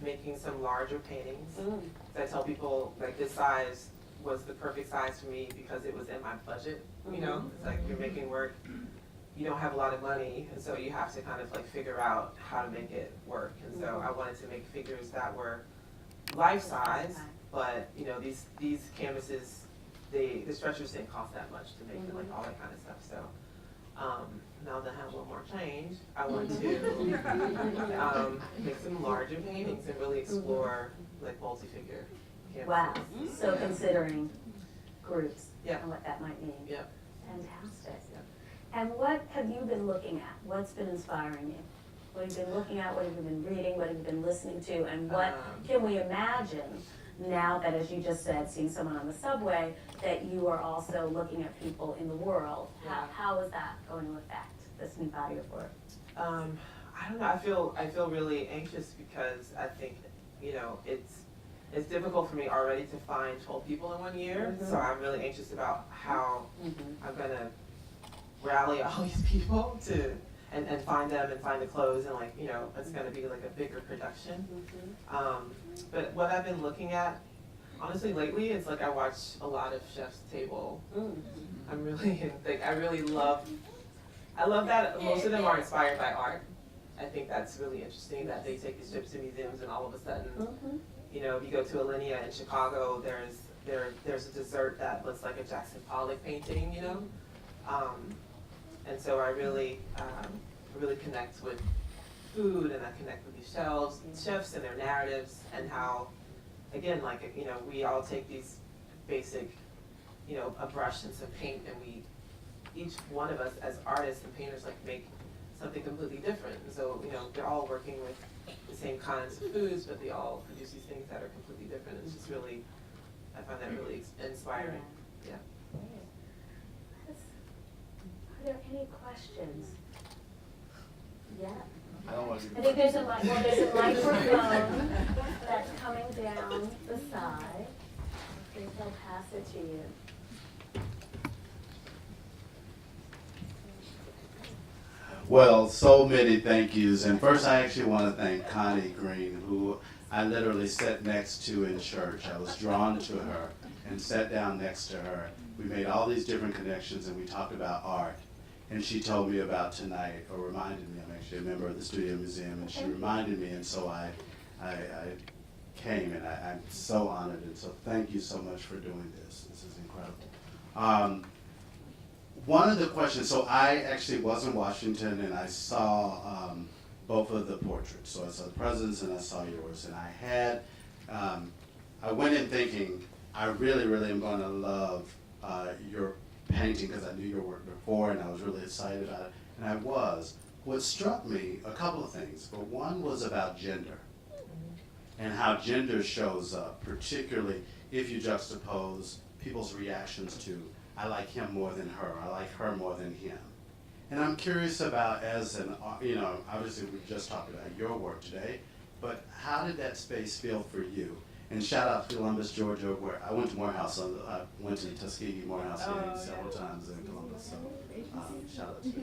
making some larger paintings. I tell people like this size was the perfect size for me because it was in my budget. It's like you're making work, you don't have a lot of money, and so you have to kind of like figure out how to make it work. And so I wanted to make figures that were life size, but these canvases, the stretchers didn't cost that much to make and like all that kind of stuff. So now that I have a little more change, I want to make some larger paintings and really explore like multi-figure canvases. Wow, so considering groups Yeah. and what that might mean. Yep. Fantastic. Yep. And what have you been looking at? What's been inspiring you? What have you been looking at? What have you been reading? What have you been listening to? And what can we imagine now that, as you just said, seeing someone on the subway, that you are also looking at people in the world? Yeah. How is that going to affect this new body of work? I don't know. I feel really anxious because I think it's difficult for me already to find 12 people in 1 year. So I'm really anxious about how I'm gonna rally all these people to and find them and find the clothes and it's gonna be like a bigger production. But what I've been looking at, honestly, lately, it's like I watch a lot of Chef's Table. I'm really I love that most of them are inspired by art. I think that's really interesting that they take these trips to museums and all of a sudden, if you go to Alinea in Chicago, there's a dessert that looks like a Jackson Pollock painting, and so I really connect with food and I connect with these chefs and their narratives and how, again, we all take these basic, a brush and some paint and each one of us as artists and painters make something completely different. And so, they're all working with the same kinds of foods, but they all produce these things that are completely different. It's just really, I find that really inspiring. Yeah. Are there any questions? Yeah. I think there's a microphone that's coming down the side. I think they'll pass it to you. Well, so many thank yous. And first, I actually want to thank Connie Green, who I literally sat next to in church. I was drawn to her and sat down next to her. We made all these different connections, and we talked about art. And she told me about tonight, or reminded me. I'm actually a member of the Studio Museum, and she reminded me, and so I came, and I'm so honored. And so thank you so much for doing this. This is incredible. One of the questions, so I actually was in Washington and I saw both of the portraits. So I saw the president's and I saw yours. And I went in thinking, I really, really am going to love your painting because I knew your work before and I was really excited about it. And I was. What struck me, a couple of things, but one was about gender and how gender shows up, particularly if you juxtapose people's reactions to I like him more than her, I like her more than him. And I'm curious about, obviously we just talked about your work today, but how did that space feel for you? And shout out to Columbus, Georgia, where I went to Morehouse. So I went to the Tuskegee Morehouse game several times in Columbus. So shout out to you.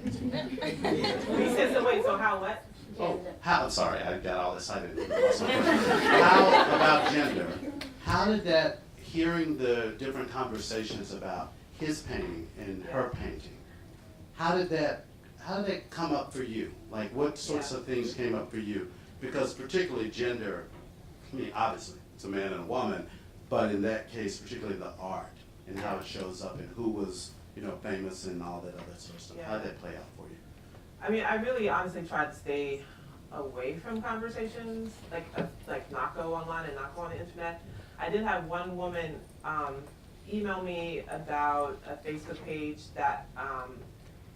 You said so. Wait. So how? What? Oh, how? I'm sorry, I got all excited. Lost my question. How about gender? How did that? Hearing the different conversations about his painting and her painting, how did that come up for you? Like, what sorts of things came up for you? Because particularly gender, I mean, obviously, it's a man and a woman, but in that case, particularly the art and how it shows up and who was, famous and all that other sort of stuff. How did that play out for you? I mean, I really honestly tried to stay away from conversations, like not go online and not go on the internet. I did have one woman email me about a Facebook page that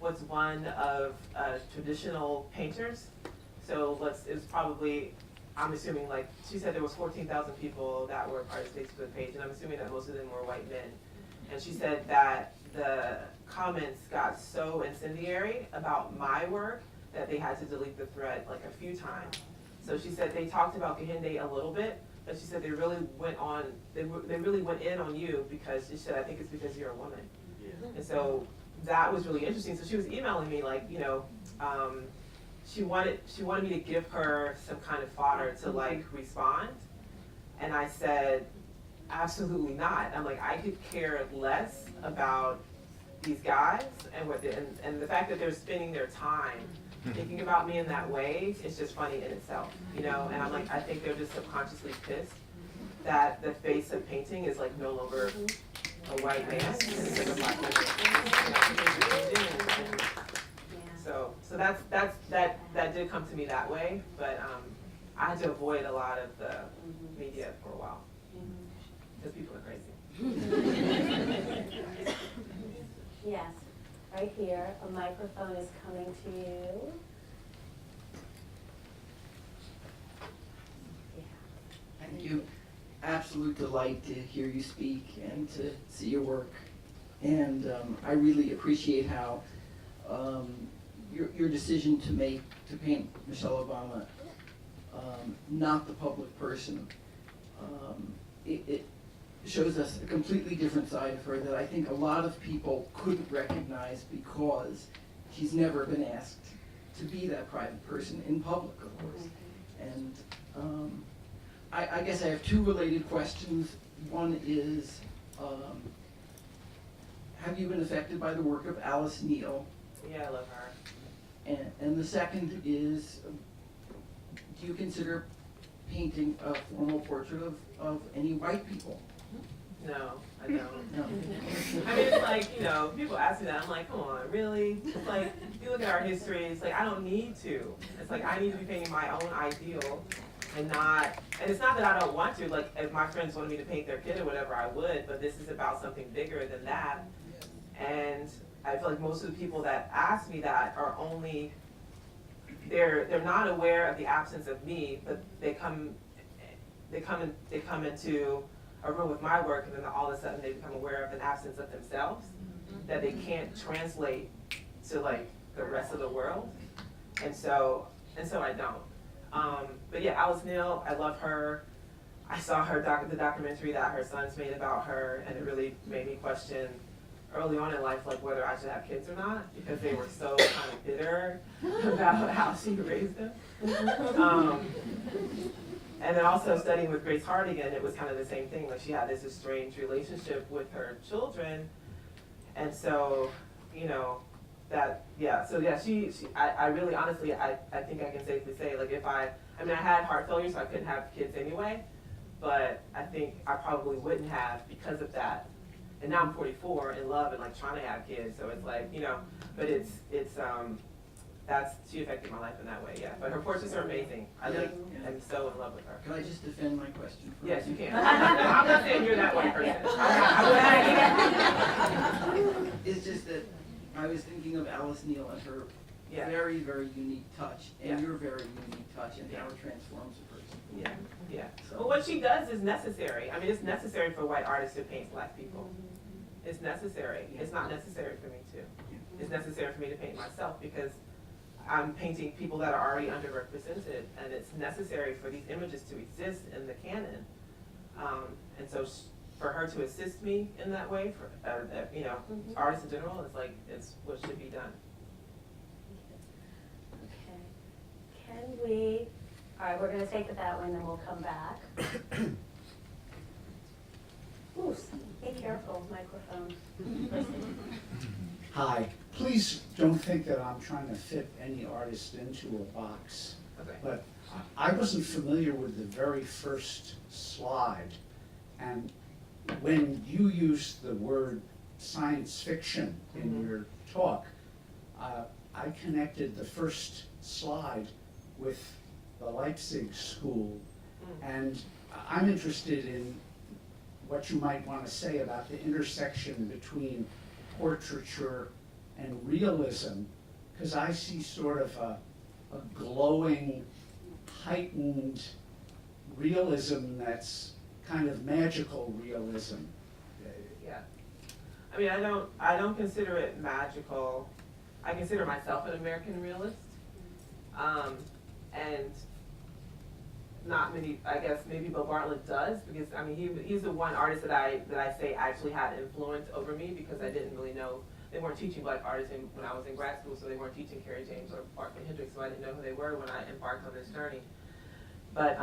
was one of traditional painters. So it was probably, I'm assuming, like, she said there was 14,000 people that were part of this Facebook page, and I'm assuming that most of them were white men. And she said that the comments got so incendiary about my work that they had to delete the thread like a few times. So she said they talked about Kahinde a little bit, but she said they really went in on you because she said, I think it's because you're a woman. Yeah. And so that was really interesting. So she was emailing me like, she wanted me to give her some kind of fodder to like respond. And I said, absolutely not. I'm like, I could care less about these guys and the fact that they're spending their time thinking about me in that way is just funny in itself, And I'm like, I think they're just subconsciously pissed that the face of painting is like no longer a white man, and it's like a black woman. So that did come to me that way, but I had to avoid a lot of the media for a while because people are crazy. Yes, right here. A microphone is coming to you. Yeah. Thank you. Absolute delight to hear you speak and to see your work. And I really appreciate how your decision to paint Michelle Obama, not the public person, it shows us a completely different side of her that I think a lot of people couldn't recognize because she's never been asked to be that private person in public, of course. And I guess I have two related questions. One is, have you been affected by the work of Alice Neal? Yeah, I love her. And the second is, do you consider painting a formal portrait of any white people? No, I don't. No. I mean, it's like, people ask me that, I'm like, come on, really? It's like, if you look at our history, it's like, I don't need to. It's like, I need to be painting my own ideal and it's not that I don't want to, like, if my friends wanted me to paint their kid or whatever, I would, but this is about something bigger than that. And I feel like most of the people that ask me that are only, they're not aware of the absence of me, but they come into a room with my work, and then all of a sudden they become aware of an absence of themselves that they can't translate to like the rest of the world, and so I don't. But yeah, Alice Neal, I love her. I saw her the documentary that her sons made about her, and it really made me question early on in life like whether I should have kids or not, because they were so kind of bitter about how she raised them. And then also studying with Grace Hardigan, it was kind of the same thing. Like she had this estranged relationship with her children, and so, I really honestly, I think I can safely say, like I had heart failure, so I couldn't have kids anyway, but I think I probably wouldn't have because of that. And now I'm 44 in love and like trying to have kids, so it's like, but she affected my life in that way, yeah. But her portraits are amazing. I'm so in love with her. Can I just defend my question for Yes, a you second? can. I'm not saying you're that white person. It's just that I was thinking of Alice Neal and her very, very unique touch, and your very unique touch, and how it transforms a person. Yeah. Well, what she does is necessary. I mean, it's necessary for white artists to paint black people. It's necessary. It's not necessary for me to. It's necessary for me to paint myself because I'm painting people that are already underrepresented, and it's necessary for these images to exist in the canon. And so for her to assist me in that way, for you know, artists in general, it's like it's what should be done. Okay. Can we, all right, we're gonna take it that way and then we'll come back. Ooh, be careful, microphone. Hi, please don't think that I'm trying to fit any artist into a box, Okay. but I wasn't familiar with the very first slide. And when you used the word science fiction in your talk, I connected the first slide with the Leipzig School. And I'm interested in what you might want to say about the intersection between portraiture and realism, because I see sort of a glowing, heightened realism that's kind of magical realism. Yeah. I mean, I don't consider it magical. I consider myself an American realist. And not many, I guess maybe Bill Bartlett does, because I mean, he's the one artist that I say actually had influence over me, because I didn't really know, they weren't teaching black artists when I was in grad school, so they weren't teaching Carrie James or Bartlett Hendricks, so I didn't know who they were when I embarked on this journey. But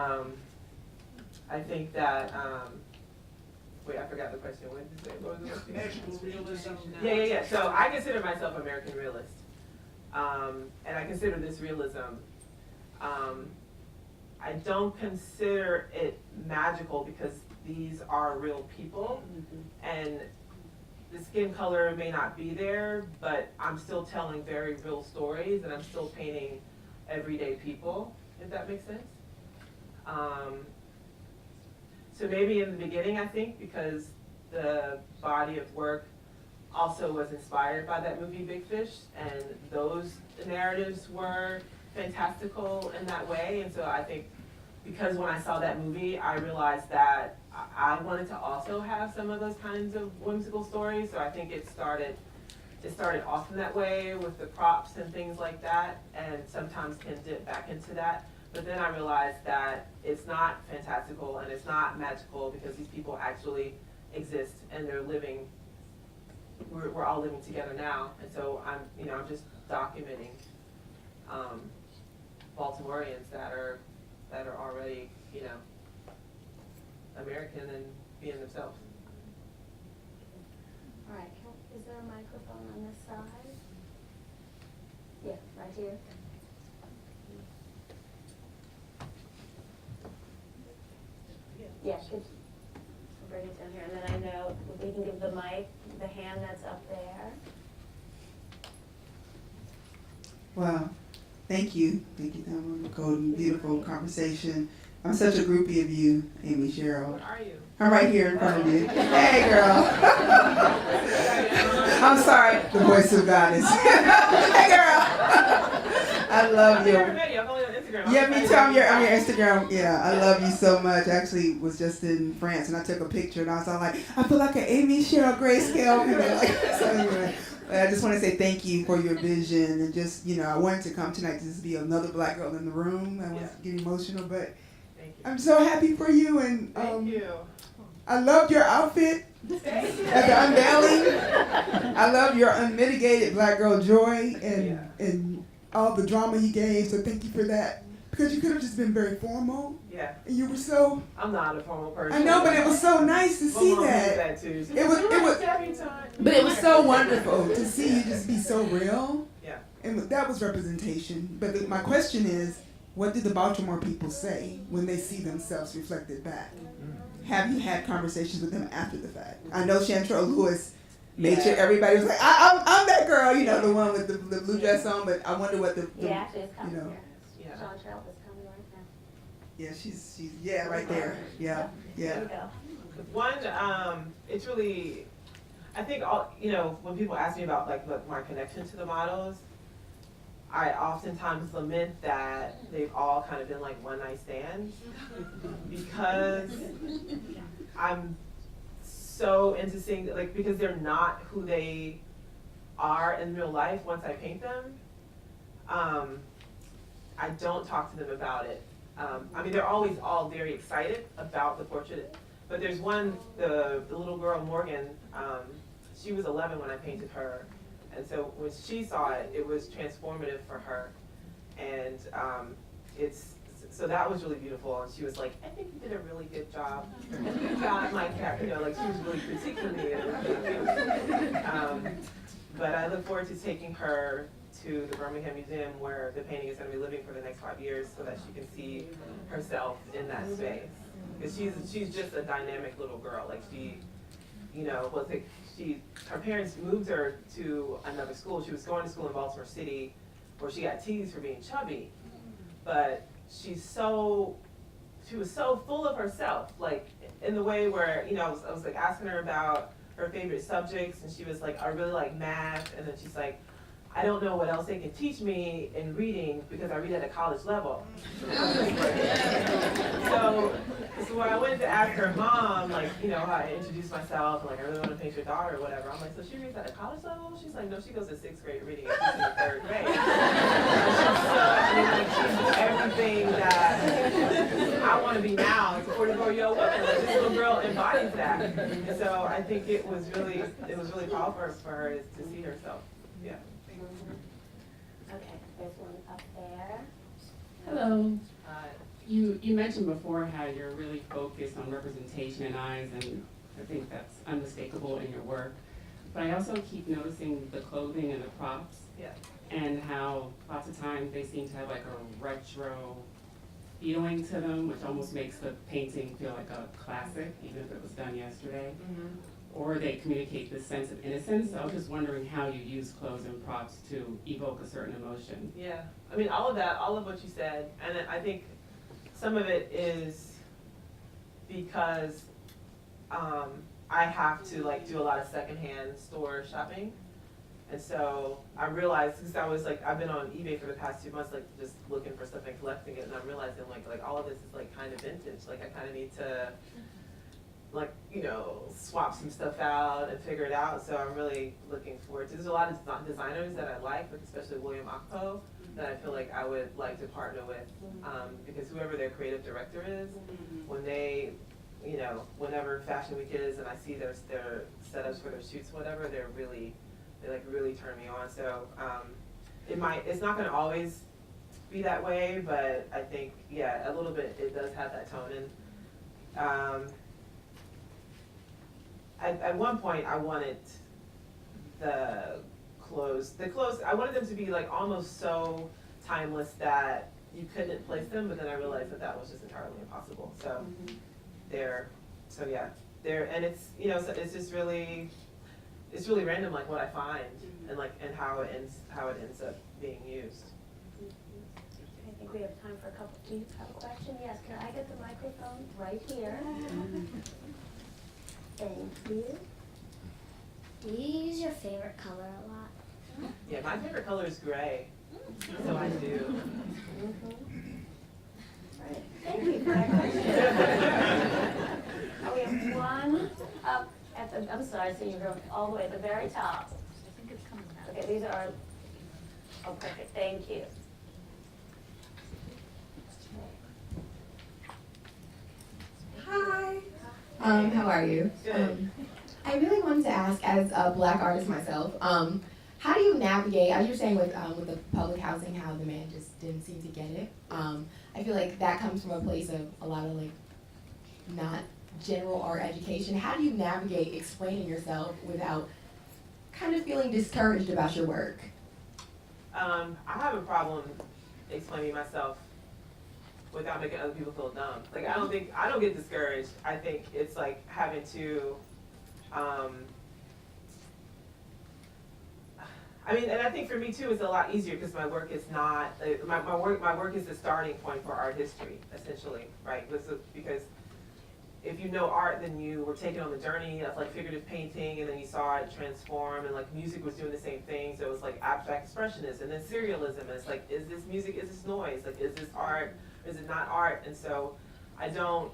I think that, wait, I forgot the question. What did you say? What was the question? Yeah. So I consider myself American realist. And I consider this realism. I don't consider it magical because these are real people. And the skin color may not be there, but I'm still telling very real stories, and I'm still painting everyday people, if that makes sense. So maybe in the beginning, I think, because the body of work also was inspired by that movie Big Fish, and those narratives were fantastical in that way. And so I think because when I saw that movie, I realized that I wanted to also have some of those kinds of whimsical stories. So I think it started off in that way with the props and things like that, and sometimes can dip back into that. But then I realized that it's not fantastical and it's not magical, because these people actually exist and they're living. We're all living together now, and so I'm just documenting Baltimoreans that are already American and being themselves. All right, is there a microphone on this side? Yeah, right here. Yeah, good. Bring it down here, and then I know we can give the mic, the hand that's up there. Wow, thank you, Thelma Golden. Beautiful conversation. I'm such a groupie of you, Amy Sherald. What are you? I'm right here in front of you. Hey, girl. I'm sorry, the voice of goddess. Hey, girl. I love you. I've only on Instagram. Yeah, me too. I'm your Instagram. Yeah, I love you so much. I actually was just in France and I took a picture and I was all like, I feel like an Amy Sherald grayscale. So anyway, I just want to say thank you for your vision, and just, I wanted to come tonight to just be another black girl in the room. I was getting emotional, but I'm so happy for you, and Thank you. I loved your outfit at the unveiling. I love your unmitigated black girl joy and all the drama you gave, so thank you for that. Because you could have just been very formal. Yeah. And you were so... I'm not a formal person. I know, but it was so nice to see that. Too. It was, but it was so wonderful to see you just be so real. Yeah. And that was representation. But my question is, what did the Baltimore people say when they see themselves reflected back? Have you had conversations with them after the fact? I know Chantrell Lewis made sure everybody was like, I'm that girl, the one with the blue dress on, but I wonder what the Actually, it's coming here. Yeah. Sean Sherald is coming right now. yeah, she's right there. Yeah. There you go. One, it's really, I think when people ask me about like my connection to the models, I oftentimes lament that they've all kind of been like one night stands, because I'm so into seeing because they're not who they are in real life once I paint them. I don't talk to them about it. I mean, they're always all very excited about the portrait But there's one, the little girl Morgan, she was 11 when I painted her. And so when she saw it, it was transformative for her. And so that was really beautiful. And she was like, I think you did a really good job. You got my character, you know, like she was really critiquing me. But I look forward to taking her to the Birmingham Museum where the painting is going to be living for the next 5 years so that she can see herself in that space. Because she's just a dynamic little girl. Like she, you know, her parents moved her to another school. She was going to school in Baltimore City where she got teased for being chubby. But she was so full of herself, like in the way where, you know, I was like asking her about her favorite subjects and she was like, I really like math. And then she's like, I don't know what else they can teach me in reading because I read at a college level. So when I went to ask her mom, like, you know, how I introduced myself, and like, I really want to paint your daughter or whatever, I'm like, so she reads at a college level? She's like, no, she goes to 6th grade reading and she's in 3rd grade. So, I mean, like, she's everything that I want to be now as a 44-year-old woman. Like, this little girl embodies that. And so I think it was really powerful for her to see herself. Yeah. Okay, there's one up there. Hello. You mentioned before how you're really focused on representation in eyes, and I think that's unmistakable in your work. But I also keep noticing the clothing and the props, Yeah. and how lots of times they seem to have like a retro feeling to them, which almost makes the painting feel like a classic, even if it was done yesterday. Mm-hmm. Or they communicate this sense of innocence. So I was just wondering how you use clothes and props to evoke a certain emotion. Yeah, I mean, all of what you said, and then I think some of it is because I have to like do a lot of secondhand store shopping, and so I realized, because I was like, I've been on eBay for the past 2 months, like just looking for stuff and collecting it, and I'm realizing like all of this is like kind of vintage. Like I kind of need to, like, you know, swap some stuff out and figure it out. So I'm really looking forward to. There's a lot of designers that I like especially William Akpo, that I feel like I would like to partner with, because whoever their creative director is, when they, you know, whenever Fashion Week is and I see their setups for their shoots, whatever, they really turn me on. So it's not going to always be that way, but I think, yeah, a little bit it does have that tone. And at one point I wanted the clothes, I wanted them to be like almost so timeless that you couldn't place them, but then I realized that was just entirely impossible. So and it's, you know, so it's just really, it's really random, like what I find and how it ends up being used. I think we have time for a couple. Do you have a question? Yes, can I get the microphone right here? Thank you. Do you use your favorite color a lot? Yeah, my favorite color is gray, so I do. Right. Thank you for that question. We have one up at the, I'm sorry, so you're going all the way at the very top. I think it's coming out. Okay, these are, oh, perfect, thank you. Hi. How are you? Good. I really wanted to ask, as a Black artist myself, how do you navigate, as you're saying with the public housing, how the man just didn't seem to get it? I feel like that comes from a place of a lot of like not general art education. How do you navigate explaining yourself without kind of feeling discouraged about your work? I have a problem explaining myself without making other people feel dumb. Like I don't get discouraged. I think it's like having to, I mean, and I think for me too, it's a lot easier because my work is not, my work is the starting point for art history, essentially, right? Because if you know art, then you were taken on the journey of like figurative painting, and then you saw it transform, and like music was doing the same thing. So it was like abstract expressionism, and then serialism, and it's like, is this music, is this noise? Like, is this art, or is it not art? And so I don't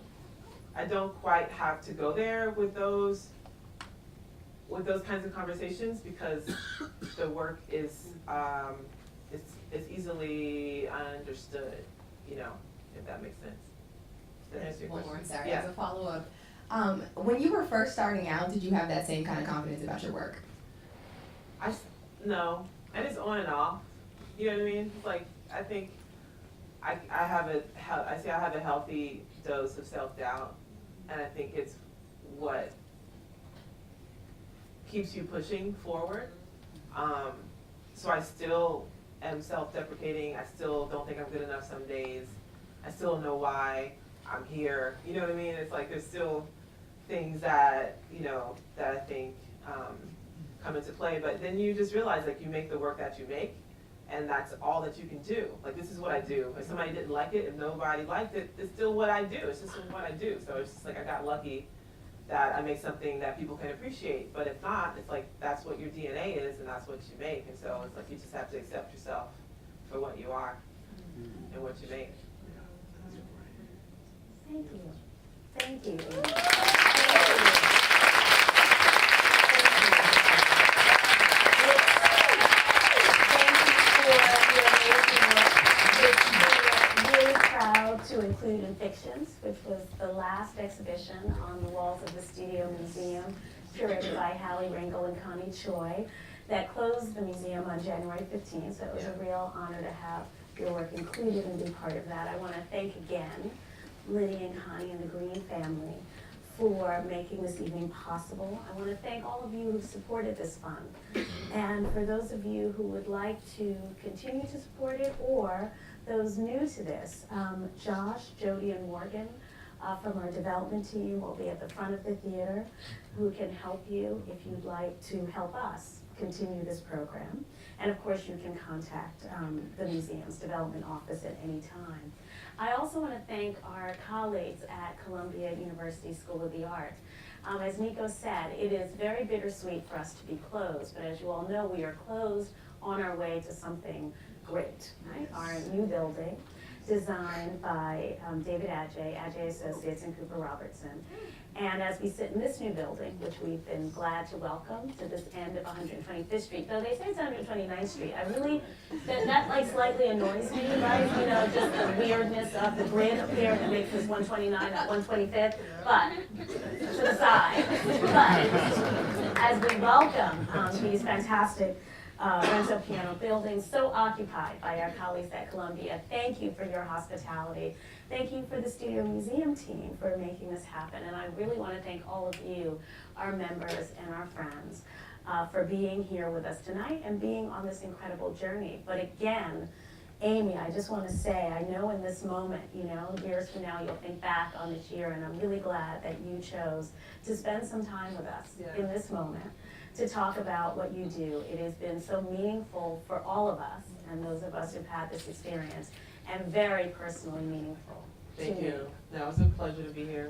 quite have to go there with those kinds of conversations, because the work is it's easily understood, you know, if that makes sense. Does that answer your One question? more, sorry, Yeah. as a follow-up. When you were first starting out, did you have that same kind of confidence about your work? No, and it's on and off. You know what I mean? It's like, I think I have a healthy dose of self-doubt, and I think it's what keeps you pushing forward. So I still am self-deprecating. I still don't think I'm good enough some days. I still don't know why I'm here. You know what I mean? It's like there's still things that, you know, that I think come into play. But then you just realize, like, you make the work that you make, and that's all that you can do. Like, this is what I do. If somebody didn't like it, if nobody liked it, it's still what I do. It's just what I do. So it's just like I got lucky that I make something that people can appreciate. But if not, it's like that's what your DNA is, and that's what you make. And so it's like you just have to accept yourself for what you are and what you make. Thank you. Thank you. To include in Fictions, which was the last exhibition on the walls of the Studio Museum, curated by Hallie Ringel and Connie Choi, that closed the museum on January 15th, so it was a real honor to have your work included and be part of that. I want to thank again Liddy and Connie and the Green family for making this evening possible. I want to thank all of you who've supported this fund. And for those of you who would like to continue to support it, or those new to this, Josh, Jody, and Morgan from our development team will be at the front of the theater, who can help you if you'd like to help us continue this program. And of course, you can contact the museum's development office at any time. I also want to thank our colleagues at Columbia University School of the Arts. As Nico said, it is very bittersweet for us to be closed, but as you all know, we are closed on our way to something great, right? Our new building, designed by David Adjei Associates, and Cooper Robertson. And as we sit in this new building, which we've been glad to welcome to this end of 125th Street, though they say it's 129th Street, I really, that like slightly annoys me, right? You know, just the weirdness of the grid up here that makes this 129 at 125th, but to the side. But as we welcome these fantastic Renzo Piano buildings, so occupied by our colleagues at Columbia. Thank you for your hospitality. Thank you for the Studio Museum team for making this happen. And I really want to thank all of you, our members and our friends, for being here with us tonight and being on this incredible journey. But again, Amy, I just want to say, I know in this moment, you know, years from now, you'll think back on this year, and I'm really glad that you chose to spend some time with us in this moment, to talk about what you do. It has been so meaningful for all of us, and those of us who've had this experience, and very personally meaningful. Thank you. That was a pleasure to be here.